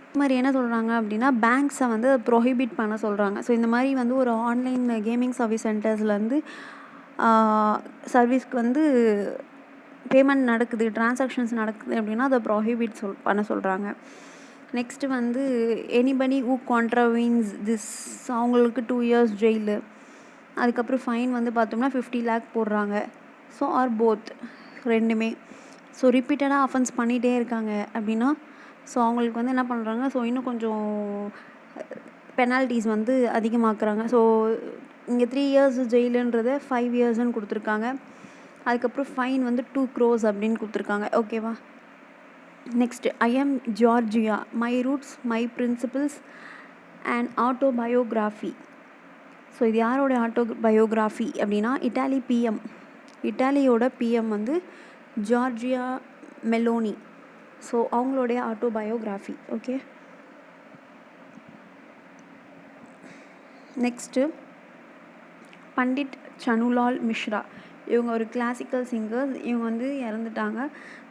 இந்த மாதிரி என்ன சொல்கிறாங்க அப்படின்னா பேங்க்ஸை வந்து ப்ரொஹிபிட் பண்ண சொல்கிறாங்க. ஸோ இந்த மாதிரி வந்து ஒரு ஆன்லைன் கேமிங் சர்வீஸ் சென்டர்ஸ்லேருந்து சர்வீஸ்க்கு வந்து பேமெண்ட் நடக்குது, டிரான்சாக்ஷன்ஸ் நடக்குது அப்படின்னா அதை ப்ரொஹிபிட் பண்ண சொல்கிறாங்க. நெக்ஸ்ட்டு வந்து எனிபடி ஹூ கான்ட்ராவீன்ஸ் திஸ், அவங்களுக்கு 2 years ஜெயிலு, அதுக்கப்புறம் ஃபைன் வந்து பார்த்தோம்னா 50 lakh போடுறாங்க. ஸோ ஆர் போத், ரெண்டுமே. ஸோ ரிப்பீட்டடாக அஃபென்ஸ் பண்ணிகிட்டே இருக்காங்க அப்படின்னா ஸோ அவங்களுக்கு வந்து என்ன பண்ணுறாங்க, ஸோ இன்னும் கொஞ்சம் பெனால்ட்டிஸ் வந்து அதிகமாக்குறாங்க. ஸோ இங்கே 3 years ஜெயிலுன்றதை 5 yearsன்னு கொடுத்துருக்காங்க. அதுக்கப்புறம் ஃபைன் வந்து 2 crore அப்படின்னு கொடுத்துருக்காங்க. ஓகேவா. Next I am Giorgia, my roots, my principles and autobiography. So இது யாரோட ஆட்டோபயோகிராஃபி அப்படின்னா இட்டாலி பிஎம், இட்டாலியோட பிஎம் வந்து ஜார்ஜியா மெலோனி. ஸோ அவங்களுடைய autobiography. Okay. Next Pandit Chhannulal Mishra, இவங்க ஒரு கிளாசிக்கல் சிங்கர்ஸ். இவங்க வந்து இறந்துட்டாங்க.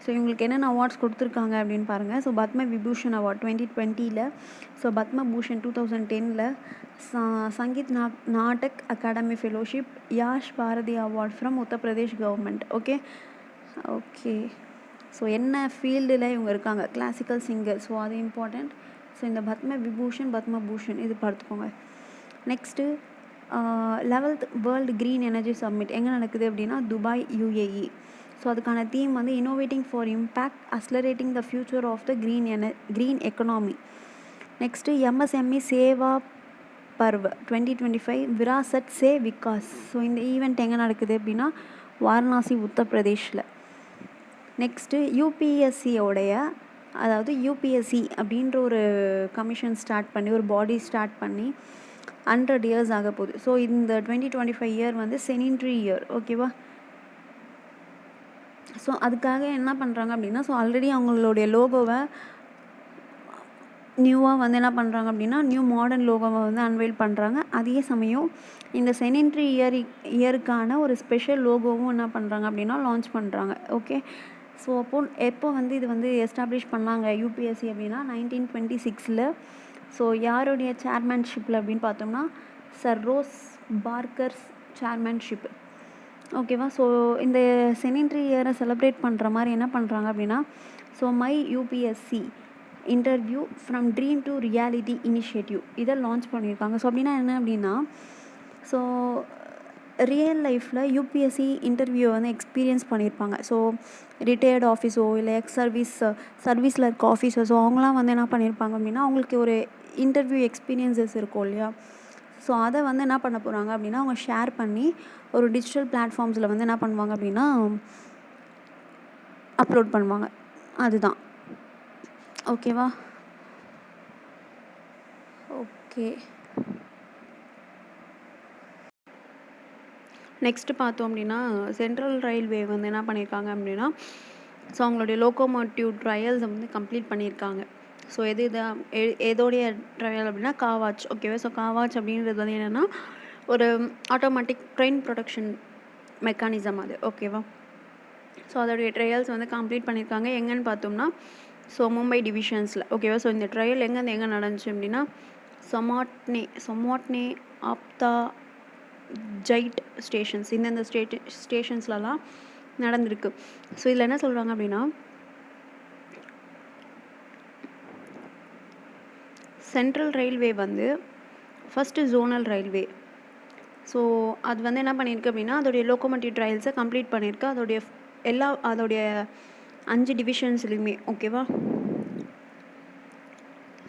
ஸோ இவங்களுக்கு என்னென்ன அவார்ட்ஸ் கொடுத்துருக்காங்க அப்படின்னு பாருங்கள். So Padma Vibhushan award 2020, so Padma Bhushan 2010, Sangeet Natak academy fellowship, Yash Bharati award from Uttar Pradesh government. Okay. Okay. So என்ன ஃபீல்டில் இவங்க இருக்காங்க, கிளாசிக்கல் சிங்கர். ஸோ அது இம்பார்ட்டண்ட். ஸோ இந்த பத்ம விபூஷன் பத்ம பூஷன் இது பார்த்துக்கோங்க. Next 11th world green energy summit எங்கே நடக்குது அப்படின்னா துபாய், UAE. ஸோ அதுக்கான தீம் வந்து innovating for impact accelerating the future of the green economy. Next MSME Seva Parv 2025 Virasat say Vikas. So இந்த ஈவெண்ட் எங்கே நடக்குது அப்படின்னா வாரணாசி, உத்தரப்பிரதேஷில். நெக்ஸ்ட்டு யூபிஎஸ்சியோடைய, அதாவது யூபிஎஸ்சி அப்படின்ற ஒரு கமிஷன் ஸ்டார்ட் பண்ணி, ஒரு பாடி ஸ்டார்ட் பண்ணி 100 years ஆக போகுது. ஸோ இந்த 2025 இயர் வந்து செனின்ட்ரி இயர். ஓகேவா. ஸோ அதுக்காக என்ன பண்ணுறாங்க அப்படின்னா ஸோ ஆல்ரெடி அவங்களுடைய லோகோவை நியூவாக வந்து என்ன பண்ணுறாங்க அப்படின்னா நியூ மாடர்ன் லோகோவை வந்து அன்வைல் பண்ணுறாங்க. அதே சமயம் இந்த செகண்ட்ரி இயருக்கான ஒரு ஸ்பெஷல் லோகோவும் என்ன பண்ணுறாங்க அப்படின்னா லான்ச் பண்ணுறாங்க. ஓகே. ஸோ எப்போ வந்து இது வந்து எஸ்டாப்ளிஷ் பண்ணாங்க யூபிஎஸ்சி அப்படின்னா 1926. ஸோ யாருடைய சேர்மேன்ஷிப்பில் அப்படின்னு பார்த்தோம்னா சர் ரோஸ் பார்க்கர்ஸ் சேர்மேன்ஷிப். ஓகேவா. ஸோ இந்த செகண்ட்ரி இயரை செலிப்ரேட் பண்ணுற மாதிரி என்ன பண்ணுறாங்க அப்படின்னா so my UPSC interview from dream to reality initiative இதை லான்ச் பண்ணியிருக்காங்க. ஸோ அப்படின்னா என்ன அப்படின்னா ஸோ ரியல் லைஃப்பில் யூபிஎஸ்சி இன்டர்வியூ வந்து எக்ஸ்பீரியன்ஸ் பண்ணியிருப்பாங்க. ஸோ ரிட்டையர்டு ஆஃபீஸோ இல்லை சர்வீஸில் இருக்க ஆஃபீஸர்ஸோ அவங்களாம் வந்து என்ன பண்ணியிருப்பாங்க அப்படின்னா அவங்களுக்கு ஒரு இன்டர்வியூ எக்ஸ்பீரியன்ஸஸ் இருக்கும் இல்லையா. ஸோ அதை வந்து என்ன பண்ண போகிறாங்க அப்படின்னா அவங்க ஷேர் பண்ணி ஒரு டிஜிட்டல் பிளாட்ஃபார்ம்ஸில் வந்து என்ன பண்ணுவாங்க அப்படின்னா அப்லோட் பண்ணுவாங்க. அதுதான். ஓகேவா. ஓகே. நெக்ஸ்ட்டு பார்த்தோம் அப்படின்னா சென்ட்ரல் ரயில்வே வந்து என்ன பண்ணியிருக்காங்க அப்படின்னா ஸோ அவங்களுடைய லோக்கோமோட்டிவ் ட்ரையல்ஸை வந்து கம்ப்ளீட் பண்ணியிருக்காங்க. ஸோ எதோடைய ட்ரையல் அப்படின்னா காவாச். ஓகேவா. ஸோ காவாச் அப்படின்றது வந்து என்னென்னா ஒரு ஆட்டோமேட்டிக் ட்ரெயின் ப்ரொடக்ஷன் மெக்கானிசம் அது. ஓகேவா. ஸோ அதோடைய ட்ரையல்ஸ் வந்து கம்ப்ளீட் பண்ணியிருக்காங்க. எங்கன்னு பார்த்தோம்னா ஸோ மும்பை டிவிஷன்ஸில். ஓகேவா. ஸோ இந்த ட்ரையல் எங்கே நடந்துச்சு அப்படின்னா சொமாட்னே ஆப்தா ஜைட் ஸ்டேஷன்ஸ் இந்தந்த ஸ்டேஷன்ஸ்லலாம் நடந்திருக்கு. ஸோ இதில் என்ன சொல்கிறாங்க அப்படின்னா சென்ட்ரல் ரயில்வே வந்து ஃபஸ்ட்டு ஜோனல் ரயில்வே. ஸோ அது வந்து என்ன பண்ணியிருக்கு அப்படின்னா அதோடைய லோக்கோமோட்டிவ் ட்ரையல்ஸை கம்ப்ளீட் பண்ணியிருக்கு அதோடைய 5 டிவிஷன்ஸ்லையுமே. ஓகேவா.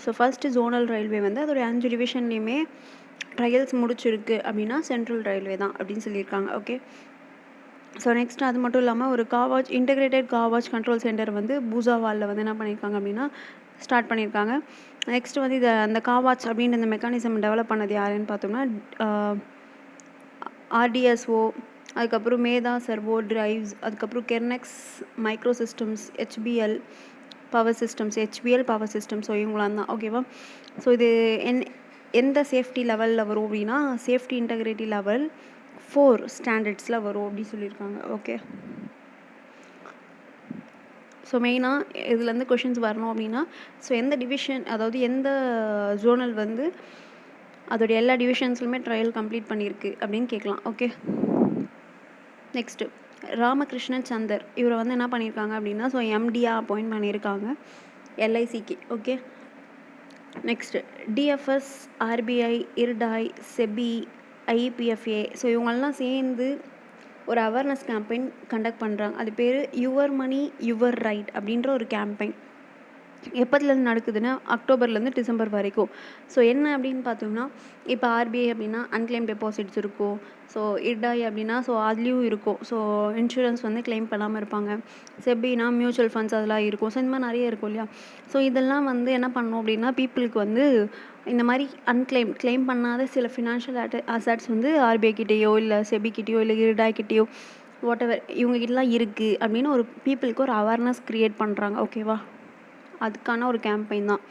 ஸோ ஃபஸ்ட்டு ஜோனல் ரயில்வே வந்து அதோடைய 5 டிவிஷன்லேயுமே ட்ரையல்ஸ் முடிச்சிருக்கு அப்படின்னா சென்ட்ரல் ரயில்வே தான் அப்படின்னு சொல்லியிருக்காங்க. ஓகே. ஸோ நெக்ஸ்ட் அது மட்டும் இல்லாமல் ஒரு இன்டெகிரேட்டட் காவாச் கண்ட்ரோல் சென்டர் வந்து பூசாவாலில் வந்து என்ன பண்ணியிருக்காங்க அப்படின்னா ஸ்டார்ட் பண்ணியிருக்காங்க. நெக்ஸ்ட் வந்து அந்த காவாச் அப்படின்ற இந்த மெக்கானிசம் டெவலப் பண்ணது யாருன்னு பார்த்தோம்னா ஆர்டிஎஸ்ஓ, அதுக்கப்புறம் மேதா சர்வோ டிரைவ்ஸ், அதுக்கப்புறம் Kernex micro systems, HBL power systems. So இவங்களாம் தான். ஓகேவா. ஸோ இது எந்த சேஃப்டி லெவலில் வரும் அப்படின்னா சேஃப்டி இன்டெகிரிட்டி லெவல் 4 ஸ்டாண்டர்ட்ஸில் வரும் அப்படின்னு சொல்லியிருக்காங்க. ஓகே. ஸோ மெயினாக இதுலேருந்து கொஷின்ஸ் வரணும் அப்படின்னா ஸோ எந்த டிவிஷன் அதாவது எந்த ஜோனல் வந்து அதோடைய எல்லா டிவிஷன்ஸ்லையுமே ட்ரையல் கம்ப்ளீட் பண்ணியிருக்கு அப்படின்னு கேட்கலாம். ஓகே. நெக்ஸ்ட்டு ராமகிருஷ்ணன் சந்தர் இவரை வந்து என்ன பண்ணியிருக்காங்க அப்படின்னா ஸோ எம்டியாக அப்பாயிண்ட் பண்ணியிருக்காங்க எல்ஐசிக்கு. Okay. Next DFS, RBI, IRDAI, SEBI, IPFA so இவங்கெல்லாம் சேர்ந்து ஒரு அவேர்னஸ் கேம்பெயின் கண்டக்ட் பண்ணுறாங்க. அது பேர் யுவர் மணி யுவர் ரைட் அப்படின்ற ஒரு கேம்பெயின். எப்போதுலேருந்து நடக்குதுன்னா அக்டோபர்லேருந்து டிசம்பர் வரைக்கும். ஸோ என்ன அப்படின்னு பார்த்தோம்னா இப்போ ஆர்பிஐ அப்படின்னா அன்கிளைம் டெபாசிட்ஸ் இருக்கும். ஸோ இர்டாய் அப்படின்னா ஸோ அதுலேயும் இருக்கும். ஸோ இன்சூரன்ஸ் வந்து கிளைம் பண்ணாமல் இருப்பாங்க. செபினா மியூச்சுவல் ஃபண்ட்ஸ் அதெல்லாம் இருக்கும். ஸோ இந்த மாதிரி நிறைய இருக்கும் இல்லையா. ஸோ இதெல்லாம் வந்து என்ன பண்ணணும் அப்படின்னா பீப்புளுக்கு வந்து இந்த மாதிரி கிளைம் பண்ணாத சில ஃபினான்ஷியல் அசட்ஸ் வந்து ஆர்பிஐ கிட்டேயோ இல்லை செபிக்கிட்டேயோ இல்லை இர்டாய் கிட்டேயோ வாட்டெவர் இவங்ககிட்டலாம் இருக்குது அப்படின்னு ஒரு பீப்புளுக்கு ஒரு அவேர்னஸ் க்ரியேட் பண்ணுறாங்க. ஓகேவா. அதுக்கான ஒரு கேம்பெயின் தான்.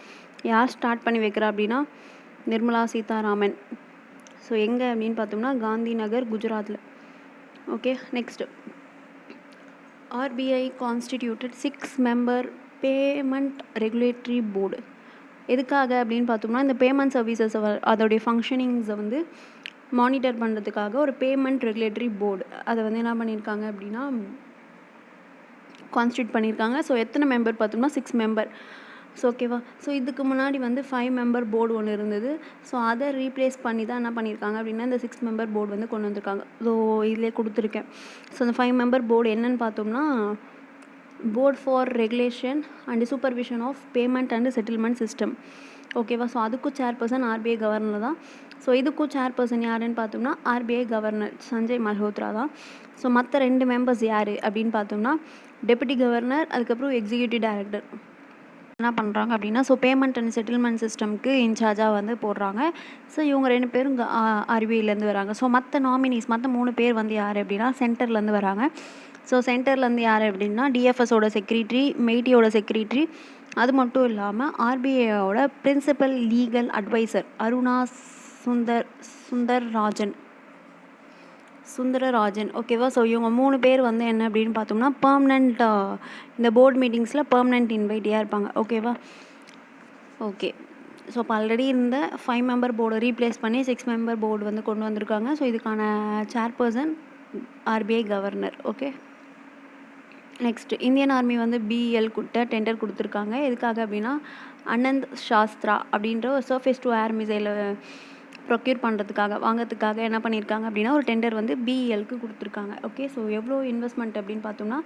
யார் ஸ்டார்ட் பண்ணி வைக்கிறா அப்படின்னா நிர்மலா சீதாராமன். ஸோ எங்கே அப்படின்னு பார்த்தோம்னா காந்தி நகர், குஜராத்தில். Okay. Next RBI constituted 6 member payment regulatory board. எதுக்காக அப்படின்னு பார்த்தோம்னா இந்த பேமெண்ட் சர்வீசஸ் அதோடைய ஃபங்க்ஷனிங்ஸை வந்து மானிட்டர் பண்ணுறதுக்காக ஒரு பேமெண்ட் ரெகுலேட்டரி போர்டு அதை வந்து என்ன பண்ணியிருக்காங்க அப்படின்னா கான்ஸ்டியூட் பண்ணியிருக்காங்க. ஸோ எத்தனை மெம்பர் பார்த்தோம்னா 6 மெம்பர். ஸோ ஓகேவா. ஸோ இதுக்கு முன்னாடி வந்து 5 மெம்பர் போர்டு ஒன்று இருந்தது. ஸோ அதை ரீப்ளேஸ் பண்ணி தான் என்ன பண்ணியிருக்காங்க அப்படின்னா இந்த 6 மெம்பர் போர்டு வந்து கொண்டு வந்திருக்காங்க. ஸோ இதிலே கொடுத்துருக்கேன். ஸோ இந்த 5 மெம்பர் போர்டு என்னன்னு பார்த்தோம்னா board for regulation and supervision of payment and settlement system. ஓகேவா. ஸோ அதுக்கும் சேர்பர்சன் ஆர்பிஐ கவர்னர் தான். ஸோ இதுக்கும் சேர்பர்சன் யாருன்னு பார்த்தோம்னா ஆர்பிஐ கவர்னர் சஞ்சய் மல்ஹோத்ரா தான். ஸோ மற்ற 2 மெம்பர்ஸ் யார் அப்படின்னு பார்த்தோம்னா டெபுட்டி கவர்னர், அதுக்கப்புறம் எக்ஸிக்யூட்டிவ் டைரக்டர் என்ன பண்ணுறாங்க அப்படின்னா ஸோ பேமெண்ட் அண்ட் செட்டில்மெண்ட் சிஸ்டம்க்கு இன்சார்ஜாக வந்து போடுறாங்க. ஸோ இவங்க 2 பேரும் ஆர்பிஐலேருந்து வராங்க. ஸோ மற்ற 3 பேர் வந்து யார் அப்படின்னா சென்டர்லேருந்து வராங்க. ஸோ சென்டர்லேருந்து யார் அப்படின்னா டிஎஃப்எஸோட செக்ரட்டரி, மெய்டியோட செக்ரட்டரி, அது மட்டும் இல்லாமல் ஆர்பிஐயோட principal legal adviser Aruna Sundar Sundararajan ஓகேவா. ஸோ இவங்க 3 பேர் வந்து என்ன அப்படின்னு பார்த்தோம்னா பெர்மனண்ட் இந்த போர்டு மீட்டிங்ஸில் பெர்மனண்ட் இன்வைட்டியாக இருப்பாங்க. ஓகேவா. ஓகே. ஸோ இப்போ ஆல்ரெடி இருந்த 5 மெம்பர் போர்டை ரீப்ளேஸ் பண்ணி 6 மெம்பர் போர்டு வந்து கொண்டு வந்திருக்காங்க. ஸோ இதுக்கான chairperson RBI governor. Okay. Next Indian army வந்து பிஎல் கிட்ட டெண்டர் கொடுத்துருக்காங்க. எதுக்காக அப்படின்னா அனந்த் சாஸ்திரா அப்படின்ற ஒரு சர்ஃபேஸ் டு ஏர் மிசைலை ப்ரொக்யூர் பண்ணுறதுக்காக வாங்கிறதுக்காக என்ன பண்ணியிருக்காங்க அப்படின்னா ஒரு டெண்டர் வந்து பிஎல்க்கு கொடுத்துருக்காங்க. ஓகே. ஸோ எவ்வளோ இன்வெஸ்ட்மெண்ட் அப்படின்னு பார்த்தோம்னா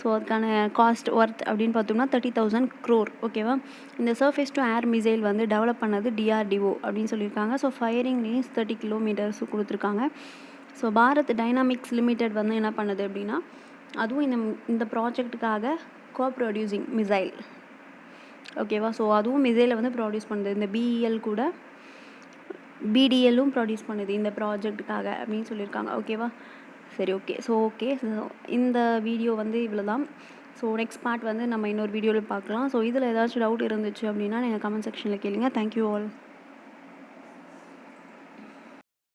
ஸோ அதுக்கான காஸ்ட் ஒர்த் அப்படின்னு பார்த்தோம்னா 30,000 crore. ஓகேவா. இந்த சர்ஃபேஸ் டு ஏர் மிசைல் வந்து டெவலப் பண்ணது டிஆர்டிஓ அப்படின்னு சொல்லியிருக்காங்க. ஸோ ஃபயரிங் ரேஞ்ச் 30 kilometers கொடுத்துருக்காங்க. ஸோ பாரத் டைனாமிக்ஸ் லிமிடெட் வந்து என்ன பண்ணுது அப்படின்னா அதுவும் இந்த ப்ராஜெக்ட்டுக்காக ப்ரொடியூசிங் மிசைல். ஓகேவா. ஸோ அதுவும் மிசைலை வந்து ப்ரொடியூஸ் பண்ணுது. இந்த பிஇஎல் கூட பிடிஎல்லும் ப்ரொடியூஸ் பண்ணுது இந்த ப்ராஜெக்ட்டுக்காக அப்படின்னு சொல்லியிருக்காங்க. ஓகேவா. சரி. ஓகே. ஸோ இந்த வீடியோ வந்து இவ்வளோ தான். ஸோ நெக்ஸ்ட் பார்ட் வந்து நம்ம இன்னொரு வீடியோவில் பார்க்கலாம். ஸோ இதில் ஏதாச்சும் டவுட் இருந்துச்சு அப்படின்னா நீங்கள் கமெண்ட் செக்ஷனில் கேளுங்க. Thank you all.